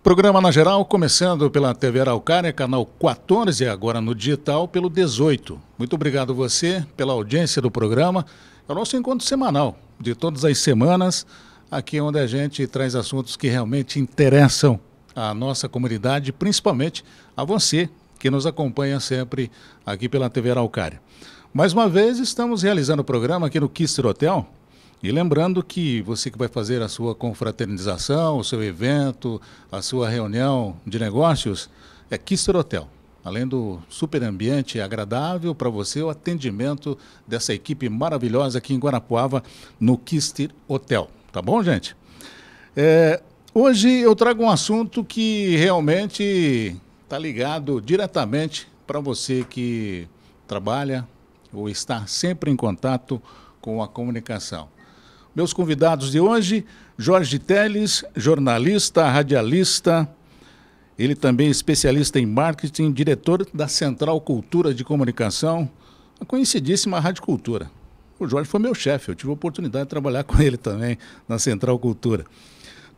Programa na geral, começando pela TV Araucária, canal 14, agora no digital, pelo 18. Muito obrigado você pela audiência do programa. É o nosso encontro semanal, de todas as semanas, aqui onde a gente traz assuntos que realmente interessam a nossa comunidade, principalmente a você, que nos acompanha sempre aqui pela TV Araucária. Mais uma vez, estamos realizando o programa aqui no Kister Hotel. E lembrando que você que vai fazer a sua confraternização, o seu evento, a sua reunião de negócios, é Kister Hotel. Além do super ambiente agradável para você, o atendimento dessa equipe maravilhosa aqui em Guarapuava, no Kister Hotel. Tá bom, gente? Hoje eu trago um assunto que realmente está ligado diretamente para você que trabalha ou está sempre em contato com a comunicação. Meus convidados de hoje, Jorge Teles, jornalista, radialista, ele também é especialista em marketing, diretor da Central Cultura de Comunicação, a conhecidíssima Rádio Cultura. O Jorge foi meu chefe, eu tive a oportunidade de trabalhar com ele também na Central Cultura.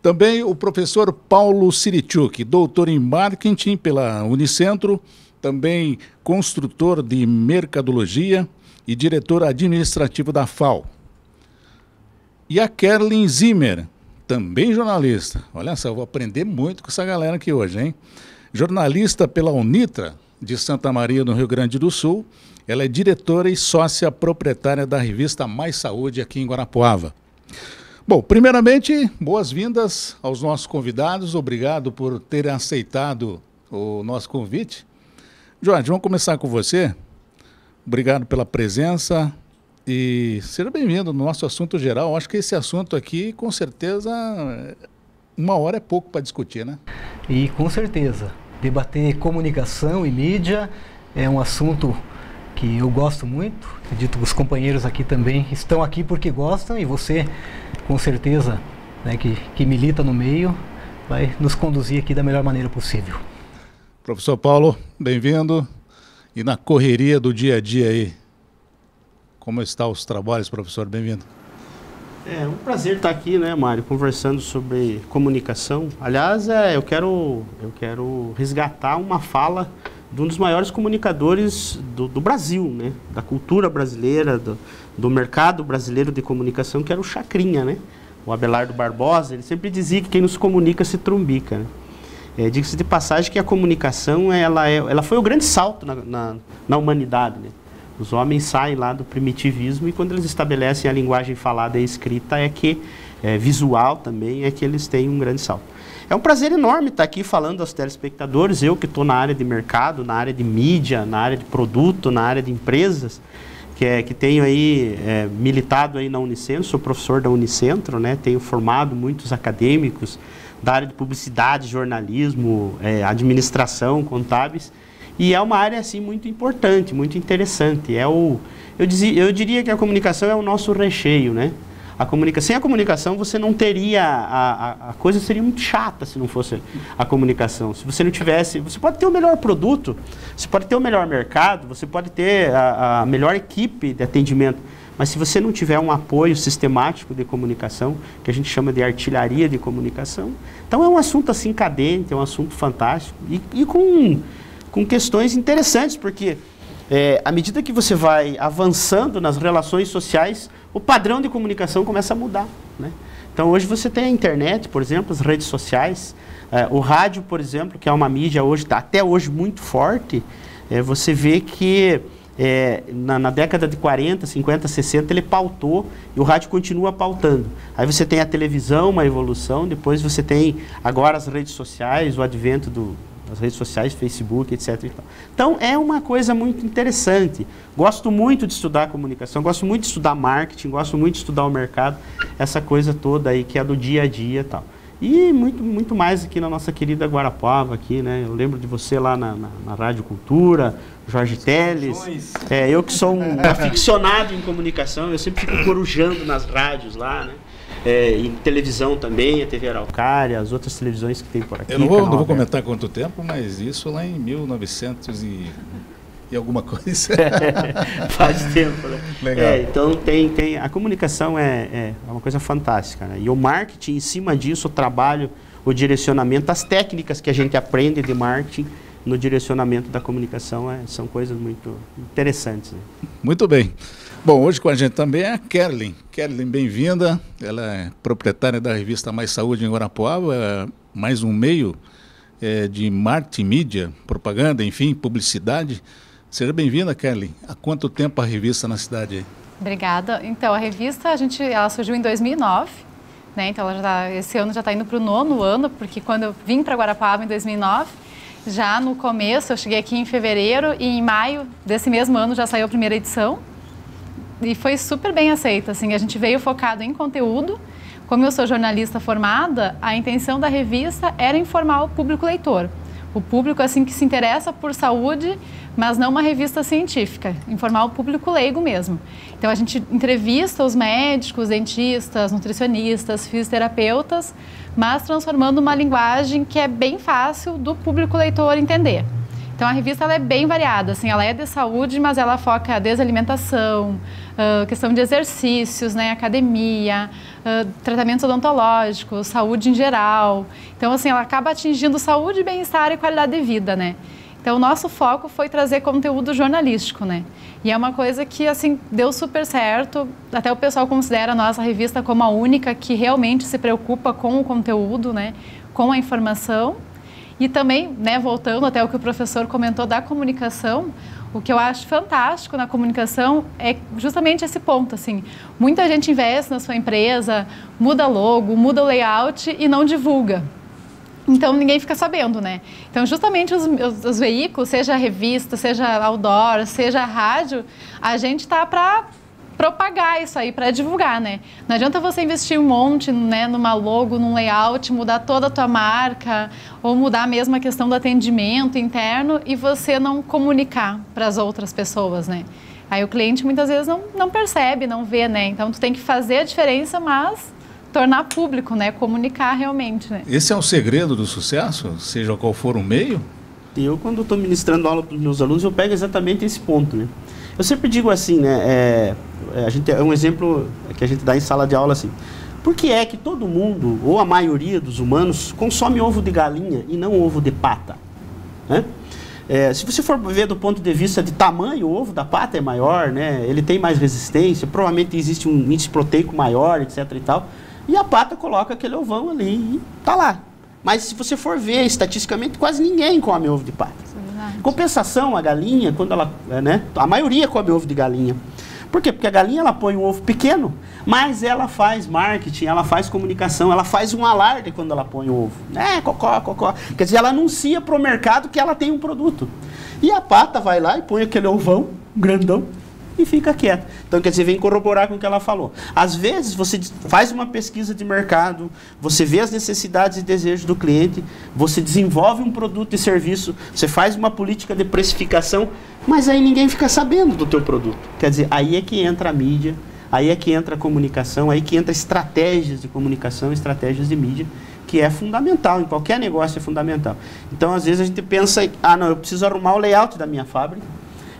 Também o professor Paulo Sirichuk, doutor em marketing pela Unicentro, também construtor de mercadologia e diretor administrativo da FAO. E a Kerlin Zimmer, também jornalista. Olha só, eu vou aprender muito com essa galera aqui hoje, hein? Jornalista pela Unitra, de Santa Maria, no Rio Grande do Sul. Ela é diretora e sócia proprietária da revista Mais Saúde aqui em Guarapuava. Bom, primeiramente, boas-vindas aos nossos convidados. Obrigado por terem aceitado o nosso convite. Jorge, vamos começar com você. Obrigado pela presença. E seja bem-vindo no nosso assunto geral. Acho que esse assunto aqui, com certeza, uma hora é pouco para discutir, né? E com certeza, debater comunicação e mídia é um assunto que eu gosto muito. Acredito que os companheiros aqui também estão aqui porque gostam e você, com certeza, né, que milita no meio, vai nos conduzir aqui da melhor maneira possível. Professor Paulo, bem-vindo. E na correria do dia a dia aí, como estão os trabalhos, professor? Bem-vindo. É um prazer estar aqui, né, Mário, conversando sobre comunicação. Aliás, eu quero resgatar uma fala de um dos maiores comunicadores do Brasil, né, da cultura brasileira, do mercado brasileiro de comunicação, que era o Chacrinha, né, o Abelardo Barbosa. Ele sempre dizia que quem nos comunica se trumbica, né. Diga-se de passagem que a comunicação ela foi o grande salto na humanidade, né. Os homens saem lá do primitivismo e quando eles estabelecem a linguagem falada e escrita visual também, é que eles têm um grande salto. É um prazer enorme estar aqui falando aos telespectadores, eu que estou na área de mercado, na área de mídia, na área de produto, na área de empresas, que tenho aí militado aí na Unicentro, sou professor da Unicentro, né, tenho formado muitos acadêmicos da área de publicidade, jornalismo, administração, contábeis. E é uma área assim muito importante, muito interessante. Eu diria que a comunicação é o nosso recheio, né? Sem a comunicação você não teria, a coisa seria muito chata se não fosse a comunicação. Se você não tivesse, você pode ter o melhor produto, você pode ter o melhor mercado, você pode ter a melhor equipe de atendimento, mas se você não tiver um apoio sistemático de comunicação, que a gente chama de artilharia de comunicação, então é um assunto assim cadente, é um assunto fantástico e com questões interessantes, porque à medida que você vai avançando nas relações sociais, o padrão de comunicação começa a mudar, né? Então hoje você tem a internet, por exemplo, as redes sociais, o rádio, por exemplo, que é uma mídia hoje, até hoje muito forte, você vê que na década de 40, 50, 60 ele pautou e o rádio continua pautando. Aí você tem a televisão, uma evolução, depois você tem agora as redes sociais, o advento das redes sociais, Facebook, etc. Então, é uma coisa muito interessante. Gosto muito de estudar comunicação, gosto muito de estudar marketing, gosto muito de estudar o mercado, essa coisa toda aí que é do dia a dia e tal. E muito, muito mais aqui na nossa querida Guarapuava, aqui, né? Eu lembro de você lá na Rádio Cultura, Jorge Teles. Eu que sou um aficionado em comunicação, eu sempre fico corujando nas rádios lá, né? Em televisão também, a TV Araucária, as outras televisões que tem por aqui. Eu não vou comentar quanto tempo, mas isso lá em 1900 e alguma coisa. Faz tempo, né? Legal. Então a comunicação é uma coisa fantástica, né? E o marketing, em cima disso, o trabalho o direcionamento, as técnicas que a gente aprende de marketing no direcionamento da comunicação são coisas muito interessantes. Né? Muito bem. Bom, hoje com a gente também é a Kerlin. Kerlin, bem-vinda. Ela é proprietária da revista Mais Saúde em Guarapuava, mais um meio de marketing, mídia, propaganda, enfim, publicidade. Seja bem-vinda, Kerlin. Há quanto tempo a revista na cidade aí? Obrigada. Então, a revista, ela surgiu em 2009, né? Então, esse ano já está indo para o 9º ano, porque quando eu vim para Guarapuava em 2009, já no começo, eu cheguei aqui em fevereiro e em maio desse mesmo ano já saiu a primeira edição. E foi super bem aceita, assim, a gente veio focado em conteúdo. Como eu sou jornalista formada, a intenção da revista era informar o público leitor. O público, assim, que se interessa por saúde, mas não uma revista científica, informar o público leigo mesmo. Então, a gente entrevista os médicos, dentistas, nutricionistas, fisioterapeutas, mas transformando uma linguagem que é bem fácil do público leitor entender. Então, a revista ela é bem variada, assim, ela é de saúde, mas ela foca desde alimentação, questão de exercícios, né, academia, tratamentos odontológicos, saúde em geral. Então, assim, ela acaba atingindo saúde, bem-estar e qualidade de vida, né? Então, o nosso foco foi trazer conteúdo jornalístico, né? E é uma coisa que, assim, deu super certo. Até o pessoal considera a nossa revista como a única que realmente se preocupa com o conteúdo, né? Com a informação. E também, né, voltando até o que o professor comentou da comunicação, o que eu acho fantástico na comunicação é justamente esse ponto, assim. Muita gente investe na sua empresa, muda logo, muda o layout e não divulga. Então, ninguém fica sabendo, né? Então, justamente os veículos, seja a revista, seja outdoor, seja a rádio, a gente está para propagar isso aí, para divulgar, né? Não adianta você investir um monte, né, numa logo, num layout, mudar toda a tua marca, ou mudar mesmo a questão do atendimento interno e você não comunicar para as outras pessoas, né? Aí o cliente muitas vezes não percebe, não vê, né? Então, tu tem que fazer a diferença, mas tornar público, né? Comunicar realmente, né? Esse é o segredo do sucesso, seja qual for o meio? Eu, quando estou ministrando aula para os meus alunos, eu pego exatamente esse ponto, né? Eu sempre digo assim, né? É um exemplo que a gente dá em sala de aula assim. Por que é que todo mundo, ou a maioria dos humanos, consome ovo de galinha e não ovo de pata? Né? Se você for ver do ponto de vista de tamanho, o ovo da pata é maior, né? Ele tem mais resistência, provavelmente existe um índice proteico maior, etc. e tal. E a pata coloca aquele ovão ali e tá lá. Mas se você for ver estatisticamente, quase ninguém come ovo de pata. Compensação, a galinha, quando ela, né, a maioria come ovo de galinha. Por quê? Porque a galinha ela põe um ovo pequeno, mas ela faz marketing, ela faz comunicação, ela faz um alarde quando ela põe o ovo. Cocó, cocó. Quer dizer, ela anuncia para o mercado que ela tem um produto. E a pata vai lá e põe aquele ovão grandão e fica quieta. Então, quer dizer, vem corroborar com o que ela falou. Às vezes, você faz uma pesquisa de mercado, você vê as necessidades e desejos do cliente, você desenvolve um produto e serviço, você faz uma política de precificação, mas aí ninguém fica sabendo do teu produto. Quer dizer, aí é que entra a mídia, aí é que entra a comunicação, aí que entra estratégias de comunicação, estratégias de mídia, que é fundamental, em qualquer negócio é fundamental. Então, às vezes a gente pensa, não, eu preciso arrumar o layout da minha fábrica,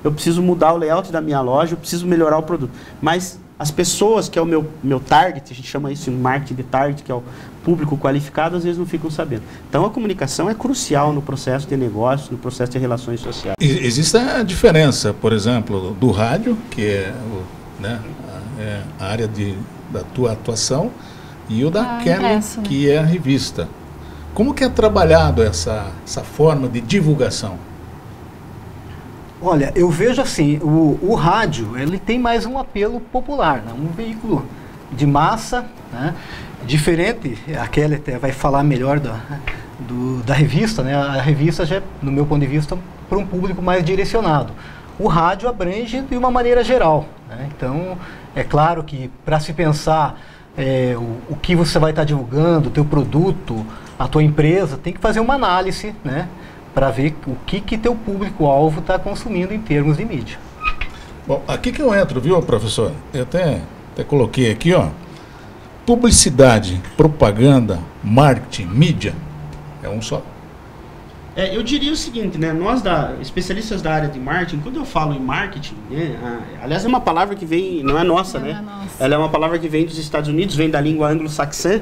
eu preciso mudar o layout da minha loja, eu preciso melhorar o produto. Mas as pessoas, que é o meu target, a gente chama isso em marketing de target, que é o público qualificado, às vezes não ficam sabendo. Então a comunicação é crucial no processo de negócio, no processo de relações sociais. Existe a diferença, por exemplo, do rádio, que é, a área da tua atuação, e o da Kerlin, que é a revista. Como que é trabalhado essa forma de divulgação? Olha, eu vejo assim, o rádio, ele tem mais um apelo popular, né? Um veículo de massa, né? Diferente, a Kelly até vai falar melhor da revista, né? A revista já, no meu ponto de vista, para um público mais direcionado. O rádio abrange de uma maneira geral, né? Então, é claro que para se pensar o que você vai estar divulgando, o teu produto, a tua empresa, tem que fazer uma análise, né? Para ver o que teu público-alvo está consumindo em termos de mídia. Bom, aqui que eu entro, viu, professor? Eu até coloquei aqui, ó. Publicidade, propaganda, marketing, mídia. É um só? Eu diria o seguinte, né? Nós, especialistas da área de marketing, quando eu falo em marketing, né, aliás, é uma palavra que vem, não é nossa, né? Ela é uma palavra que vem dos Estados Unidos, vem da língua anglo-saxã,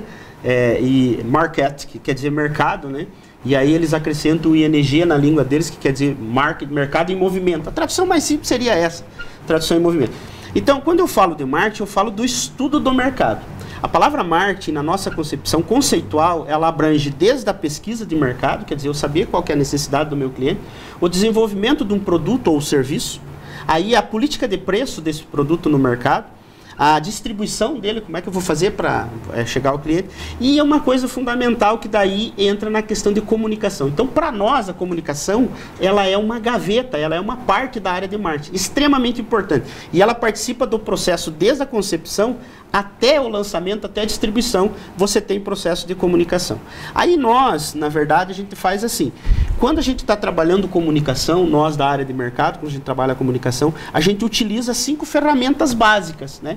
e market, que quer dizer mercado, né? E aí eles acrescentam o ING na língua deles, que quer dizer market, mercado em movimento. A tradução mais simples seria essa, tradução em movimento. Então, quando eu falo de marketing, eu falo do estudo do mercado. A palavra marketing, na nossa concepção conceitual, ela abrange desde a pesquisa de mercado, quer dizer, eu saber qual que é a necessidade do meu cliente, o desenvolvimento de um produto ou serviço, aí a política de preço desse produto no mercado, a distribuição dele, como é que eu vou fazer para chegar ao cliente, e é uma coisa fundamental que daí entra na questão de comunicação. Então, para nós, a comunicação, ela é uma gaveta, ela é uma parte da área de marketing, extremamente importante, e ela participa do processo desde a concepção até o lançamento, até a distribuição, você tem processo de comunicação. Aí nós, na verdade, a gente faz assim, quando a gente está trabalhando comunicação, nós da área de mercado, quando a gente trabalha a comunicação, a gente utiliza 5 ferramentas básicas, né?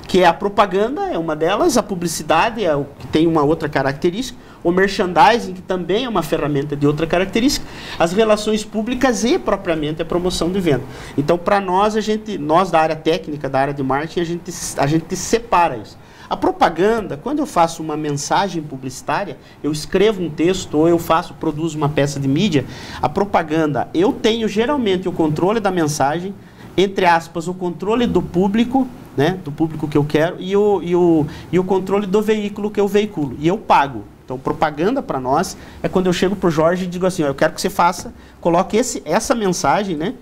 Que é a propaganda, é uma delas, a publicidade é o que tem uma outra característica, o merchandising, que também é uma ferramenta de outra característica, as relações públicas e, propriamente, a promoção de venda. Então, para nós, nós da área técnica, da área de marketing, a gente separa isso. A propaganda, quando eu faço uma mensagem publicitária, eu escrevo um texto ou eu produzo uma peça de mídia, a propaganda, eu tenho geralmente o controle da mensagem, entre aspas, o controle do público, né, do público que eu quero, e o controle do veículo que eu veiculo, e eu pago. Então, propaganda para nós é quando eu chego para o Jorge e digo assim, ó, eu quero que você coloque essa mensagem, né?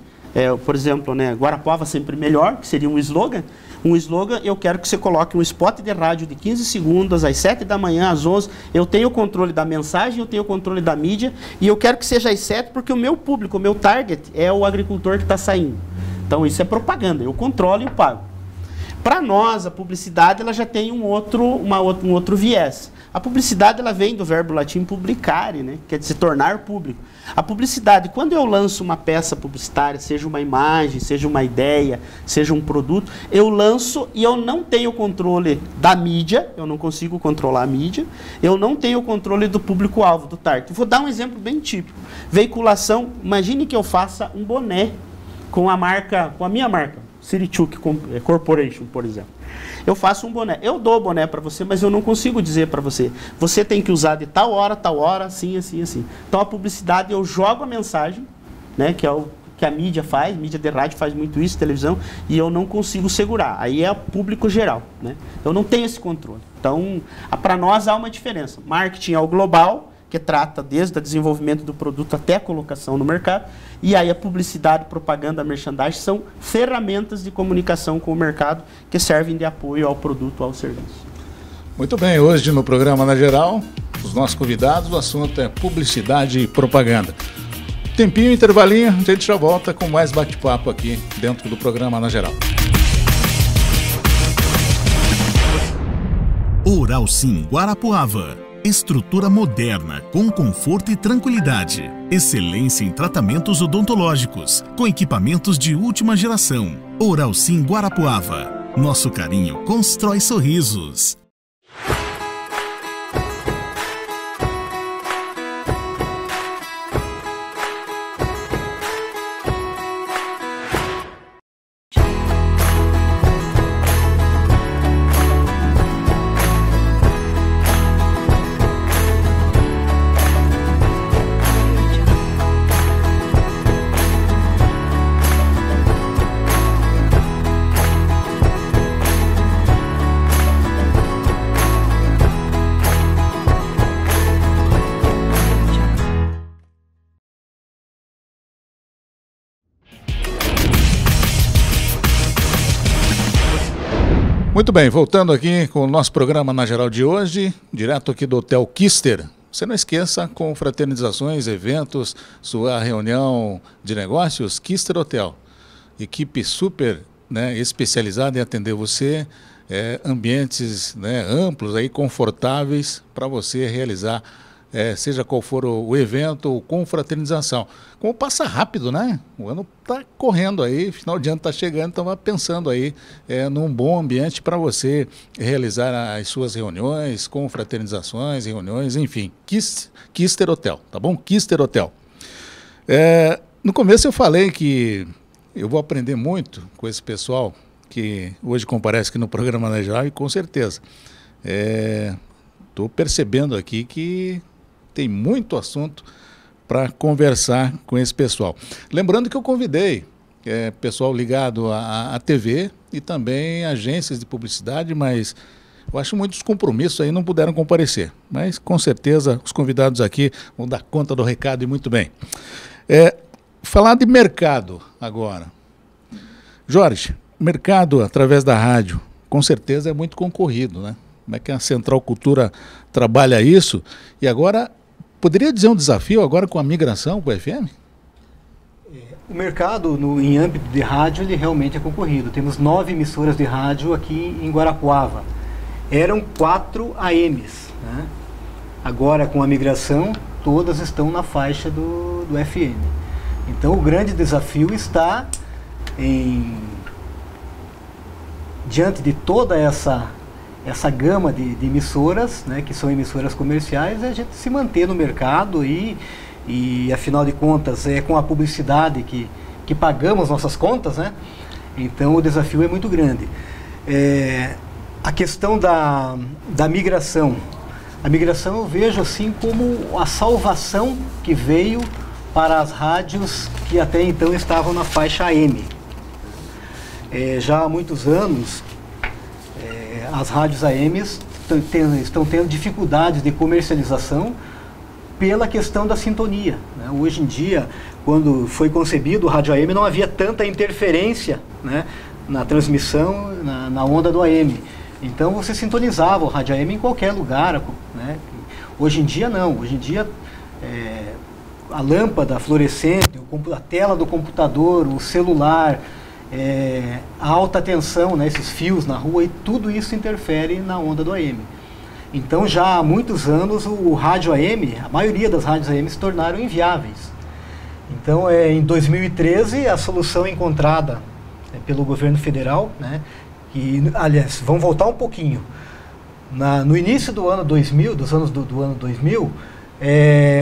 Por exemplo, né, Guarapuava sempre melhor, que seria um slogan. Um slogan, eu quero que você coloque um spot de rádio de 15 segundos, às 7 da manhã, às 11. Eu tenho o controle da mensagem, eu tenho o controle da mídia, e eu quero que seja às 7, porque o meu público, o meu target é o agricultor que está saindo. Então, isso é propaganda, eu controlo e eu pago. Para nós, a publicidade ela já tem um outro viés. A publicidade ela vem do verbo latim publicare, né? Quer dizer, se tornar público. A publicidade, quando eu lanço uma peça publicitária, seja uma imagem, seja uma ideia, seja um produto, eu lanço e eu não tenho controle da mídia, eu não consigo controlar a mídia, eu não tenho controle do público-alvo, do target. Vou dar um exemplo bem típico. Veiculação, imagine que eu faça um boné com a minha marca, Sirichuk Corporation, por exemplo. Eu faço um boné. Eu dou o boné para você, mas eu não consigo dizer para você. Você tem que usar de tal hora, assim, assim, assim. Então, a publicidade, eu jogo a mensagem, né, que é o que a mídia faz, mídia de rádio faz muito isso, televisão, e eu não consigo segurar. Aí é público geral, né? Eu não tenho esse controle. Então, para nós há uma diferença. Marketing é o global, que trata desde o desenvolvimento do produto até a colocação no mercado, e aí a publicidade, propaganda, merchandising são ferramentas de comunicação com o mercado que servem de apoio ao produto ou ao serviço. Muito bem, hoje no programa Na Geral, os nossos convidados, o assunto é publicidade e propaganda. Tempinho, intervalinho, a gente já volta com mais bate-papo aqui dentro do programa Na Geral. Oral Sim Guarapuava. Estrutura moderna, com conforto e tranquilidade. Excelência em tratamentos odontológicos, com equipamentos de última geração. Oral Sim Guarapuava. Nosso carinho constrói sorrisos. Muito bem, voltando aqui com o nosso programa Na Geral de hoje, direto aqui do Hotel Kister. Você não esqueça, com fraternizações, eventos, sua reunião de negócios, Kister Hotel. Equipe super, né, especializada em atender você, ambientes, né, amplos, aí, confortáveis para você realizar, seja qual for o evento ou confraternização. Como passa rápido, né? O ano está correndo aí, final de ano está chegando, estava pensando aí num bom ambiente para você realizar as suas reuniões, confraternizações, reuniões, enfim. Kister Hotel, tá bom? Kister Hotel. No começo eu falei que eu vou aprender muito com esse pessoal que hoje comparece aqui no programa Na Geral, e com certeza. Estou percebendo aqui que tem muito assunto para conversar com esse pessoal. Lembrando que eu convidei pessoal ligado à TV e também agências de publicidade, mas eu acho muitos compromissos aí não puderam comparecer. Mas com certeza os convidados aqui vão dar conta do recado e muito bem. Falar de mercado agora. Jorge, mercado através da rádio, com certeza é muito concorrido, né? Como é que a Central Cultura trabalha isso? E agora, poderia dizer um desafio agora com a migração para o FM? O mercado em âmbito de rádio, ele realmente é concorrido. Temos 9 emissoras de rádio aqui em Guarapuava. Eram 4 AMs, né? Agora, com a migração, todas estão na faixa do FM. Então, o grande desafio está diante de toda essa gama de emissoras, né, que são emissoras comerciais, é a gente se manter no mercado e afinal de contas, é com a publicidade que pagamos nossas contas, né? Então, o desafio é muito grande. A questão da migração. A migração eu vejo assim como a salvação que veio para as rádios que até então estavam na faixa AM. Já há muitos anos, as rádios AM estão tendo dificuldades de comercialização pela questão da sintonia, né? Hoje em dia, quando foi concebido o rádio AM, não havia tanta interferência, né, na transmissão, na onda do AM. Então você sintonizava o rádio AM em qualquer lugar, né? Hoje em dia não. Hoje em dia a lâmpada fluorescente, a tela do computador, o celular, a alta tensão, né, esses fios na rua, e tudo isso interfere na onda do AM. Então já há muitos anos o rádio AM, a maioria das rádios AM se tornaram inviáveis. Então em 2013 a solução encontrada pelo governo federal, né, que, aliás, vamos voltar um pouquinho. No início do ano 2000, do ano 2000,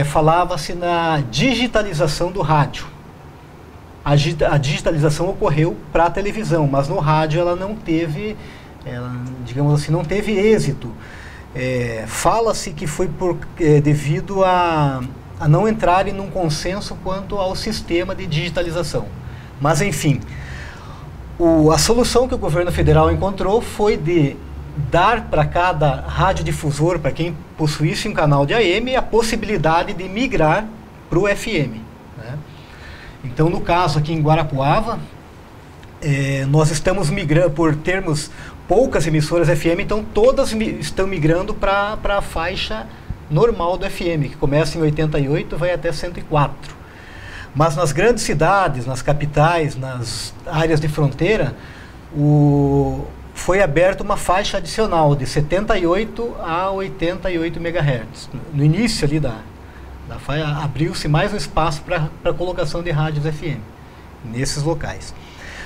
falava-se na digitalização do rádio. A digitalização ocorreu para a televisão, mas no rádio ela não teve, digamos assim, não teve êxito. Fala-se que foi devido a não entrarem num consenso quanto ao sistema de digitalização. Mas, enfim, a solução que o governo federal encontrou foi de dar para cada radiodifusor, para quem possuísse um canal de AM, a possibilidade de migrar para o FM. Né? Então, no caso aqui em Guarapuava, nós estamos migrando, por termos poucas emissoras FM, então todas estão migrando para a faixa normal do FM, que começa em 88 e vai até 104. Mas nas grandes cidades, nas capitais, nas áreas de fronteira, foi aberta uma faixa adicional de 78 a 88 MHz. No início ali da faixa, abriu-se mais um espaço para a colocação de rádios FM nesses locais.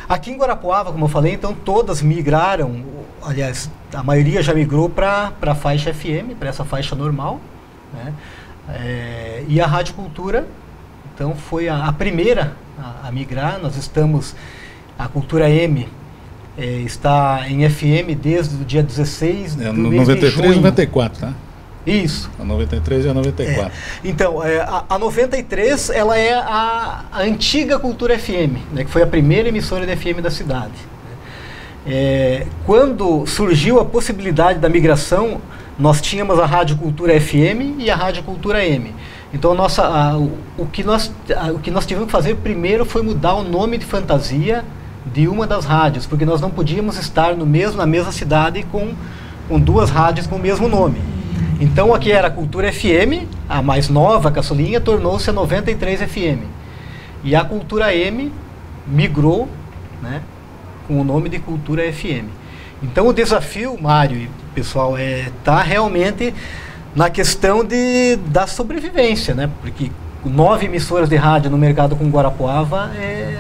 Aqui em Guarapuava, como eu falei, então todas migraram, aliás, a maioria já migrou para a faixa FM, para essa faixa normal, né? E a Rádio Cultura, então, foi a primeira a migrar. A Cultura M está em FM desde o dia 16 do mês 93 de junho. E 94, tá? Isso. A 93 e a 94. Então, a 93, ela é a antiga Cultura FM, né, que foi a primeira emissora de FM da cidade. Quando surgiu a possibilidade da migração, nós tínhamos a Rádio Cultura FM e a Rádio Cultura M. Então, o que nós tivemos que fazer primeiro foi mudar o nome de fantasia de uma das rádios, porque nós não podíamos estar na mesma cidade com duas rádios com o mesmo nome. Então, aqui era a Cultura FM, a mais nova, a caçulinha, tornou-se a 93 FM. E a Cultura M migrou, né, com o nome de Cultura FM. Então, o desafio, Mário e pessoal, tá realmente na questão da sobrevivência, né? Porque 9 emissoras de rádio no mercado com Guarapuava,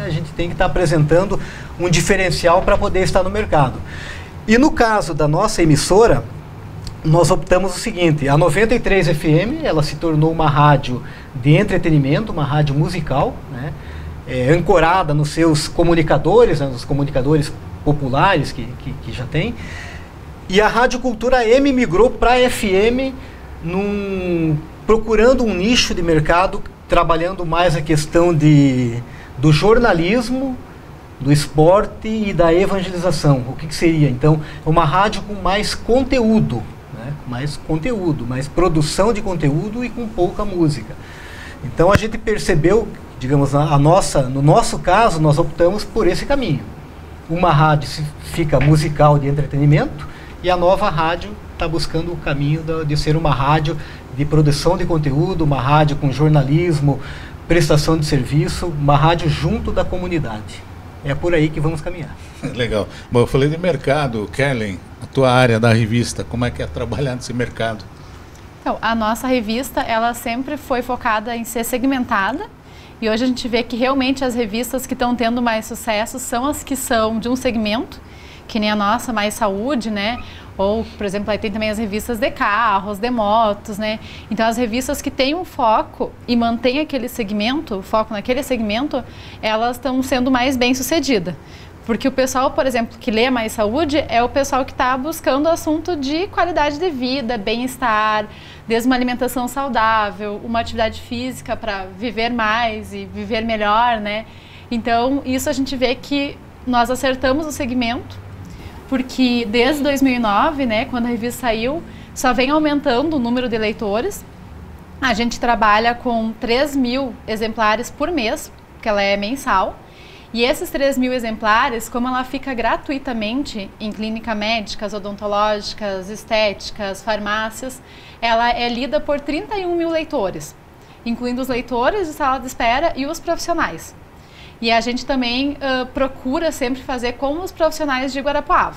a gente tem que estar apresentando um diferencial para poder estar no mercado. E no caso da nossa emissora, nós optamos o seguinte: a 93 FM, ela se tornou uma rádio de entretenimento, uma rádio musical, né? Ancorada nos seus comunicadores, né? Nos comunicadores populares que já tem. E a Rádio Cultura M migrou para FM, procurando um nicho de mercado, trabalhando mais a questão do jornalismo, do esporte e da evangelização. O que seria? Então, uma rádio com mais conteúdo, né? Mais produção de conteúdo e com pouca música. Então, a gente percebeu, digamos, no nosso caso, nós optamos por esse caminho. Uma rádio fica musical de entretenimento e a nova rádio está buscando o caminho de ser uma rádio de produção de conteúdo, uma rádio com jornalismo, prestação de serviço, uma rádio junto da comunidade. É por aí que vamos caminhar. Legal. Bom, eu falei de mercado, Kellen, a tua área da revista, como é que é trabalhar nesse mercado? Então, a nossa revista, ela sempre foi focada em ser segmentada, e hoje a gente vê que realmente as revistas que estão tendo mais sucesso são as que são de um segmento, que nem a nossa, mais saúde, né? Ou, por exemplo, aí tem também as revistas de carros, de motos, né? Então, as revistas que têm um foco e mantêm aquele segmento, foco naquele segmento, elas estão sendo mais bem-sucedidas. Porque o pessoal, por exemplo, que lê mais saúde, é o pessoal que está buscando assunto de qualidade de vida, bem-estar, desde uma alimentação saudável, uma atividade física para viver mais e viver melhor, né? Então, isso a gente vê que nós acertamos o segmento, porque desde 2009, né, quando a revista saiu, só vem aumentando o número de leitores. A gente trabalha com 3.000 exemplares por mês, porque ela é mensal. E esses 3.000 exemplares, como ela fica gratuitamente em clínicas médicas, odontológicas, estéticas, farmácias, ela é lida por 31.000 leitores, incluindo os leitores de sala de espera e os profissionais. E a gente também procura sempre fazer com os profissionais de Guarapuava.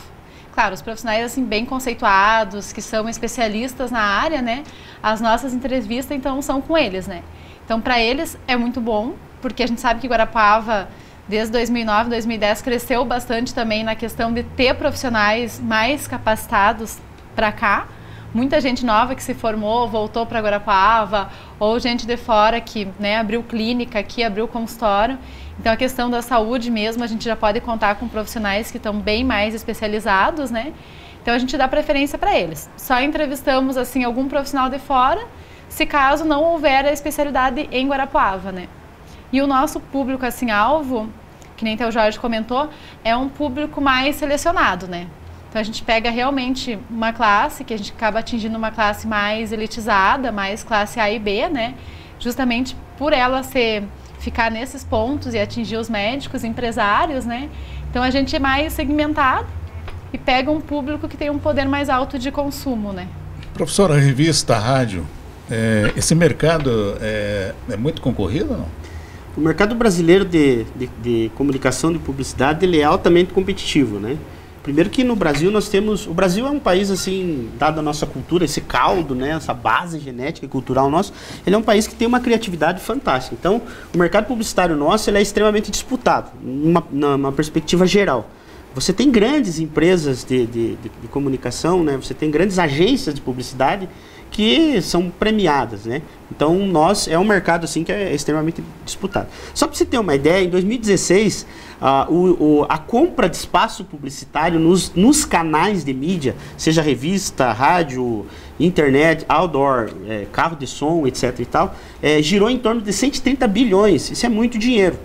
Claro, os profissionais assim, bem conceituados, que são especialistas na área, né? As nossas entrevistas, então, são com eles, né? Então, para eles é muito bom, porque a gente sabe que Guarapuava, desde 2009, 2010, cresceu bastante também na questão de ter profissionais mais capacitados para cá. Muita gente nova que se formou, voltou para Guarapuava, ou gente de fora que, né, abriu clínica aqui, abriu consultório. Então, a questão da saúde mesmo, a gente já pode contar com profissionais que estão bem mais especializados, né? Então, a gente dá preferência para eles. Só entrevistamos, assim, algum profissional de fora, se caso não houver a especialidade em Guarapuava, né? E o nosso público, assim, alvo, que nem o Jorge comentou, é um público mais selecionado, né? Então, a gente pega realmente uma classe, que a gente acaba atingindo uma classe mais elitizada, mais classe A e B, né? Justamente por ela ficar nesses pontos e atingir os médicos, empresários, né? Então, a gente é mais segmentado e pega um público que tem um poder mais alto de consumo, né? Professora, a revista, a rádio, esse mercado é muito concorrido ou não? O mercado brasileiro de comunicação, de publicidade, ele é altamente competitivo, né? Primeiro que no Brasil nós temos... O Brasil é um país, assim, dada a nossa cultura, esse caldo, né, essa base genética e cultural nosso, ele é um país que tem uma criatividade fantástica. Então, o mercado publicitário nosso, ele é extremamente disputado, numa perspectiva geral. Você tem grandes empresas de comunicação, né, você tem grandes agências de publicidade que são premiadas, né? Então, é um mercado assim que é extremamente disputado. Só para você ter uma ideia, em 2016, a compra de espaço publicitário nos canais de mídia, seja revista, rádio, internet, outdoor, carro de som, etc. e tal, girou em torno de 130 bilhões. Isso é muito dinheiro.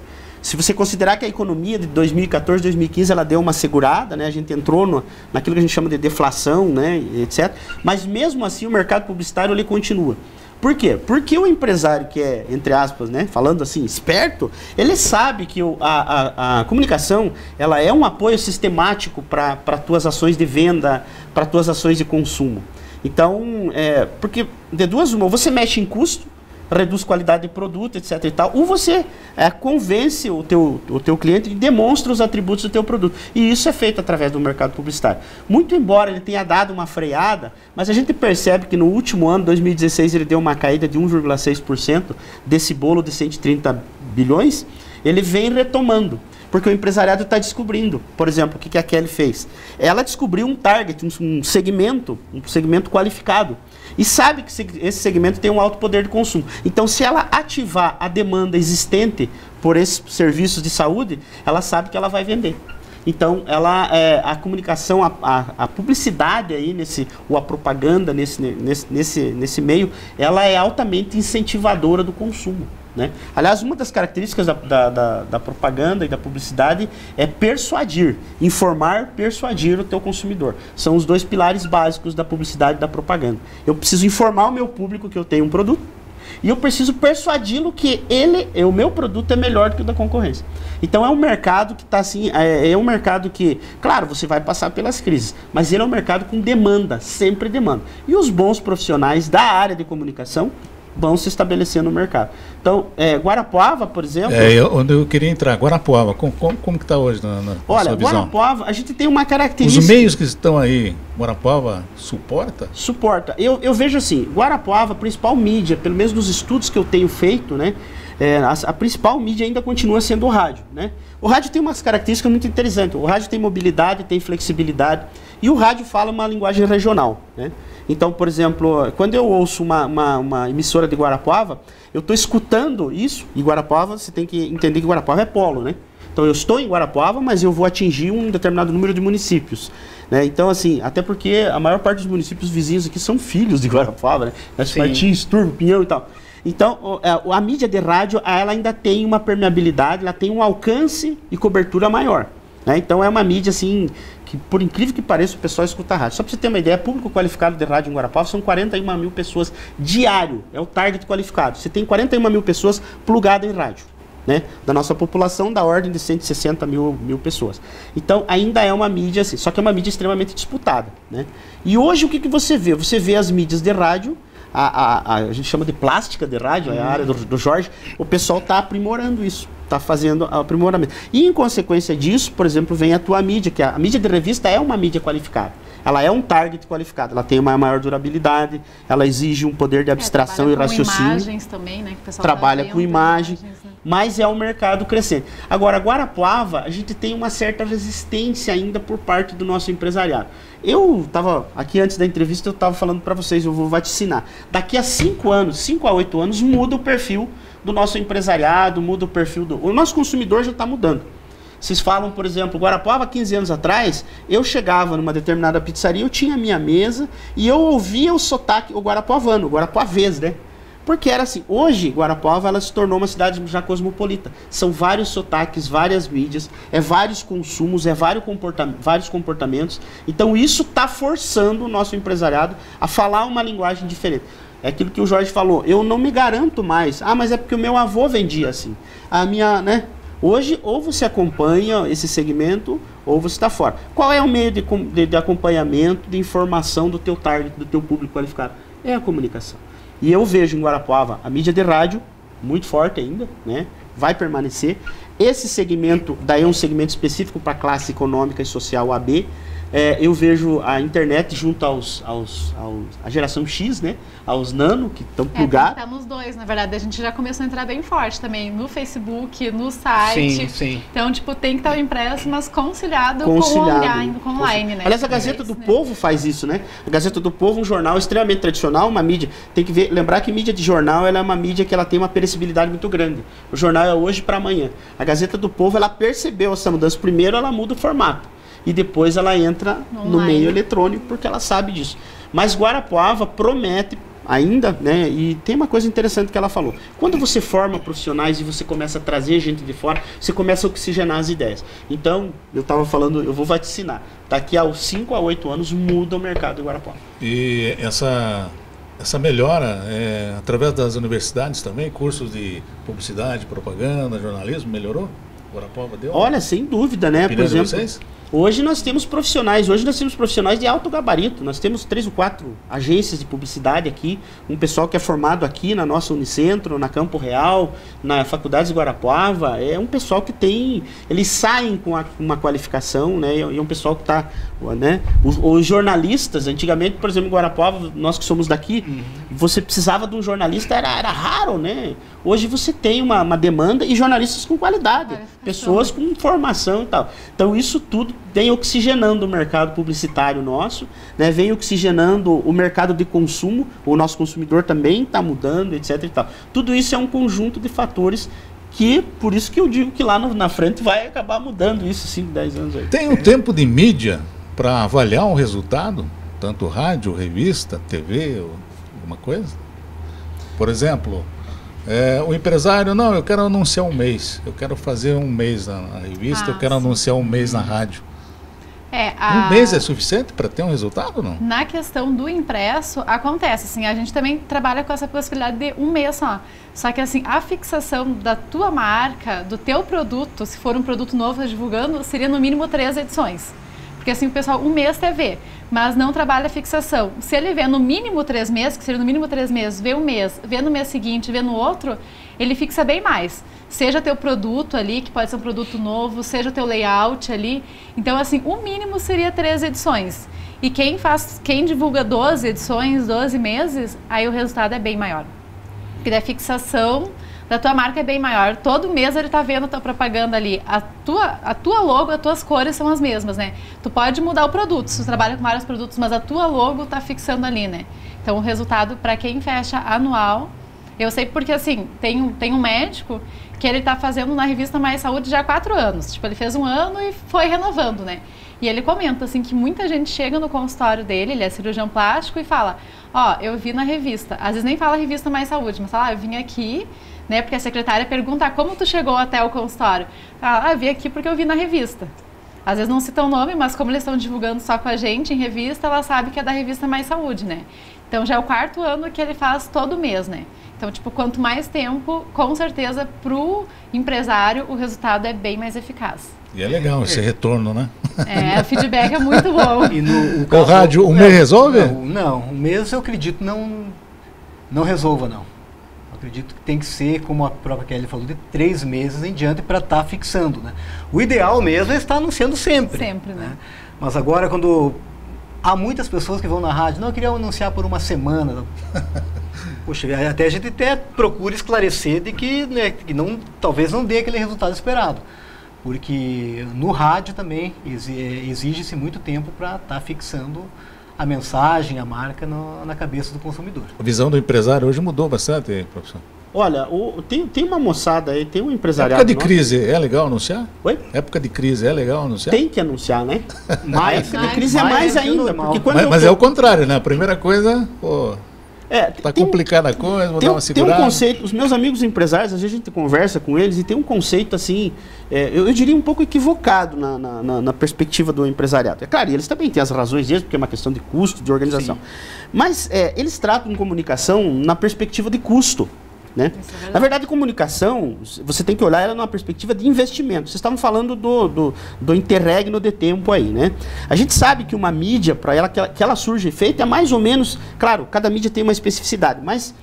Se você considerar que a economia de 2014, 2015, ela deu uma segurada, né? A gente entrou naquilo que a gente chama de deflação, né? etc. Mas mesmo assim o mercado publicitário ele continua. Por quê? Porque o empresário que é, entre aspas, né, falando assim, esperto, ele sabe que a comunicação ela é um apoio sistemático para tuas ações de venda, para tuas ações de consumo. Então, porque de duas uma, ou você mexe em custo, reduz qualidade de produto, etc. e tal, ou você convence o teu cliente e demonstra os atributos do teu produto. E isso é feito através do mercado publicitário. Muito embora ele tenha dado uma freada, mas a gente percebe que no último ano, 2016, ele deu uma caída de 1,6% desse bolo de 130 bilhões, ele vem retomando. Porque o empresariado está descobrindo. Por exemplo, o que a Kelly fez? Ela descobriu um target, um segmento qualificado. E sabe que esse segmento tem um alto poder de consumo. Então, se ela ativar a demanda existente por esses serviços de saúde, ela sabe que ela vai vender. Então, a comunicação, a publicidade aí, ou a propaganda nesse meio, ela é altamente incentivadora do consumo, né? Aliás, uma das características da propaganda e da publicidade é persuadir, informar, persuadir o teu consumidor. São os dois pilares básicos da publicidade e da propaganda. Eu preciso informar o meu público que eu tenho um produto e eu preciso persuadi-lo que o meu produto é melhor do que o da concorrência. Então é um mercado que está assim, é um mercado que, claro, você vai passar pelas crises, mas ele é um mercado com demanda, sempre demanda. E os bons profissionais da área de comunicação vão se estabelecer no mercado. Então, Guarapuava, por exemplo... onde eu queria entrar, Guarapuava, como que está hoje na olha, sua visão? Guarapuava, a gente tem uma característica... Os meios que estão aí, Guarapuava suporta? Suporta. Eu vejo assim, Guarapuava, a principal mídia, pelo menos nos estudos que eu tenho feito, né, a principal mídia ainda continua sendo o rádio, né? O rádio tem umas características muito interessantes. O rádio tem mobilidade, tem flexibilidade, e o rádio fala uma linguagem regional, né? Então, por exemplo, quando eu ouço uma emissora de Guarapuava, eu estou escutando isso, e Guarapuava, você tem que entender que Guarapuava é polo, né? Então, eu estou em Guarapuava, mas eu vou atingir um determinado número de municípios, né? Então, assim, até porque a maior parte dos municípios vizinhos aqui são filhos de Guarapuava, né? Martins, Turvo, Pinhão e tal. Então, a mídia de rádio, ela ainda tem uma permeabilidade, ela tem um alcance e cobertura maior, né? Então, é uma mídia, assim, que por incrível que pareça, o pessoal escuta rádio. Só para você ter uma ideia, público qualificado de rádio em Guarapuava são 41 mil pessoas diário, é o target qualificado. Você tem 41 mil pessoas plugadas em rádio, né? Da nossa população, da ordem de 160 mil pessoas. Então, ainda é uma mídia, assim, só que é uma mídia extremamente disputada, né? E hoje, o que você vê? Você vê as mídias de rádio, a gente chama de plástica de rádio, é a área do Jorge, o pessoal está aprimorando isso, está fazendo aprimoramento. E em consequência disso, por exemplo, vem a tua mídia, que a mídia de revista é uma mídia qualificada. Ela é um target qualificado, ela tem uma maior durabilidade, ela exige um poder de abstração e raciocínio. Imagens também, né, que o pessoal trabalha com imagens, né? Mas é um mercado crescente. Agora, Guarapuava, a gente tem uma certa resistência ainda por parte do nosso empresariado. Eu estava, aqui antes da entrevista, eu estava falando para vocês, eu vou vaticinar. Daqui a 5 anos, 5 a 8 anos, muda o perfil do nosso empresariado, muda o perfil do... O nosso consumidor já está mudando. Vocês falam, por exemplo, Guarapuava, 15 anos atrás, eu chegava numa determinada pizzaria, eu tinha a minha mesa e eu ouvia o sotaque, o guarapuavano, o guarapuavês, né? Porque era assim, hoje Guarapuava ela se tornou uma cidade já cosmopolita. São vários sotaques, várias mídias, vários consumos, vários comportamentos. Então isso está forçando o nosso empresariado a falar uma linguagem diferente. É aquilo que o Jorge falou, eu não me garanto mais. Ah, mas é porque o meu avô vendia assim. A minha, né? Hoje, ou você acompanha esse segmento, ou você está fora. Qual é o meio de acompanhamento, de informação do teu target, do teu público qualificado? É a comunicação. E eu vejo em Guarapuava a mídia de rádio, muito forte ainda, né? Vai permanecer. Esse segmento, daí é um segmento específico para a classe econômica e social AB. Eu vejo a internet junto à geração X, né? Aos nano, que estão plugados. Tá nos dois, na verdade. A gente já começou a entrar bem forte também, no Facebook, no site. Sim. Então, tipo, tem que estar impresso, mas conciliado. Com online, né? Aliás, a Gazeta do Povo faz isso, né? A Gazeta do Povo, um jornal extremamente tradicional, uma mídia. Tem que lembrar que mídia de jornal, ela é uma mídia que ela tem uma perecibilidade muito grande. O jornal é hoje para amanhã. A Gazeta do Povo, ela percebeu essa mudança. Primeiro, ela muda o formato. E depois ela entra no meio eletrônico, porque ela sabe disso. Mas Guarapuava promete ainda, né? E tem uma coisa interessante que ela falou. Quando você forma profissionais e você começa a trazer gente de fora, você começa a oxigenar as ideias. Então, eu estava falando, eu vou vaticinar. Daqui a 5 a 8 anos muda o mercado de Guarapuava. E essa melhora através das universidades também, cursos de publicidade, propaganda, jornalismo, melhorou? Guarapuava deu? Olha, sem dúvida, né? Por exemplo, hoje nós temos profissionais de alto gabarito. Nós temos 3 ou 4 agências de publicidade aqui, um pessoal que é formado aqui na nossa Unicentro, na Campo Real, na Faculdade de Guarapuava. É um pessoal que tem, eles saem com uma qualificação, né? E é um pessoal que está, né? Os jornalistas, antigamente, por exemplo, em Guarapuava, nós que somos daqui, você precisava de um jornalista, era raro, né? Hoje você tem uma demanda e jornalistas com qualidade, pessoas com formação e tal. Então isso tudo vem oxigenando o mercado publicitário nosso, né? Vem oxigenando o mercado de consumo, o nosso consumidor também está mudando, etc. e tal. Tudo isso é um conjunto de fatores que por isso que eu digo que lá na frente vai acabar mudando isso 5, 10 anos aí. Tem um tempo de mídia para avaliar um resultado? Tanto rádio, revista, TV, ou alguma coisa? Por exemplo, o empresário, não, eu quero anunciar um mês. Eu quero fazer um mês na revista, eu quero anunciar um mês na rádio. Um mês é suficiente para ter um resultado, não? Na questão do impresso, acontece, assim, a gente também trabalha com essa possibilidade de um mês só. Só que, assim, a fixação da tua marca, do teu produto, se for um produto novo tá divulgando, seria no mínimo 3 edições. Porque, assim, o pessoal, um mês até vê, mas não trabalha a fixação. Se ele vê no mínimo 3 meses, que seria no mínimo 3 meses, vê um mês, vê no mês seguinte, vê no outro, ele fixa bem mais. Seja teu produto ali, que pode ser um produto novo, seja o teu layout ali. Então, assim, o mínimo seria 3 edições. E quem divulga 12 edições, 12 meses, aí o resultado é bem maior. Porque da fixação da tua marca é bem maior. Todo mês ele tá vendo a tua propaganda ali. A tua logo, as tuas cores são as mesmas, né? Tu pode mudar o produto, se tu trabalha com vários produtos, mas a tua logo tá fixando ali, né? Então, o resultado para quem fecha anual, eu sei porque, assim, tem um médico que ele tá fazendo na revista Mais Saúde já há 4 anos. Tipo, ele fez um ano e foi renovando, né? E ele comenta, assim, que muita gente chega no consultório dele, ele é cirurgião plástico, e fala, eu vi na revista. Às vezes nem fala revista Mais Saúde, mas fala, eu vim aqui, né? Porque a secretária pergunta, como tu chegou até o consultório? Eu vim aqui porque eu vi na revista. Às vezes não cita o nome, mas como eles estão divulgando só com a gente em revista, ela sabe que é da revista Mais Saúde, né? Então já é o 4º ano que ele faz todo mês, né? Então, tipo, quanto mais tempo, com certeza, pro empresário, o resultado é bem mais eficaz. E é legal esse retorno, né? O feedback é muito bom. E no o rádio, mês resolve? Não, um mês eu acredito não resolva, não. Eu acredito que tem que ser, como a própria Kelly falou, de 3 meses em diante para estar fixando, né? O ideal mesmo é estar anunciando sempre. Sempre, né? Mas agora, quando há muitas pessoas que vão na rádio, não, eu queria anunciar por uma semana. Poxa, até a gente procura esclarecer de que, né, que talvez não dê aquele resultado esperado. Porque no rádio também exige-se muito tempo para estar fixando a mensagem, a marca na cabeça do consumidor. A visão do empresário hoje mudou bastante, professor. Olha, tem uma moçada aí, tem um empresariado. Época de crise é legal anunciar? Oi? Época de crise é legal anunciar? Tem que anunciar, né? Mas a crise é mais ainda. Porque mas é o contrário, né? A primeira coisa, tá complicada a coisa, vou dar uma segurada. Tem um conceito, os meus amigos empresários, às vezes a gente conversa com eles e tem um conceito assim, eu diria um pouco equivocado na perspectiva do empresariado. É claro, eles também têm as razões deles, porque é uma questão de custo, de organização. Sim. Mas eles tratam comunicação na perspectiva de custo. Né? Na verdade, comunicação, você tem que olhar ela numa perspectiva de investimento. Vocês estavam falando do interregno de tempo aí, né? A gente sabe que uma mídia, para ela que ela surge feita, é mais ou menos, claro, cada mídia tem uma especificidade, mas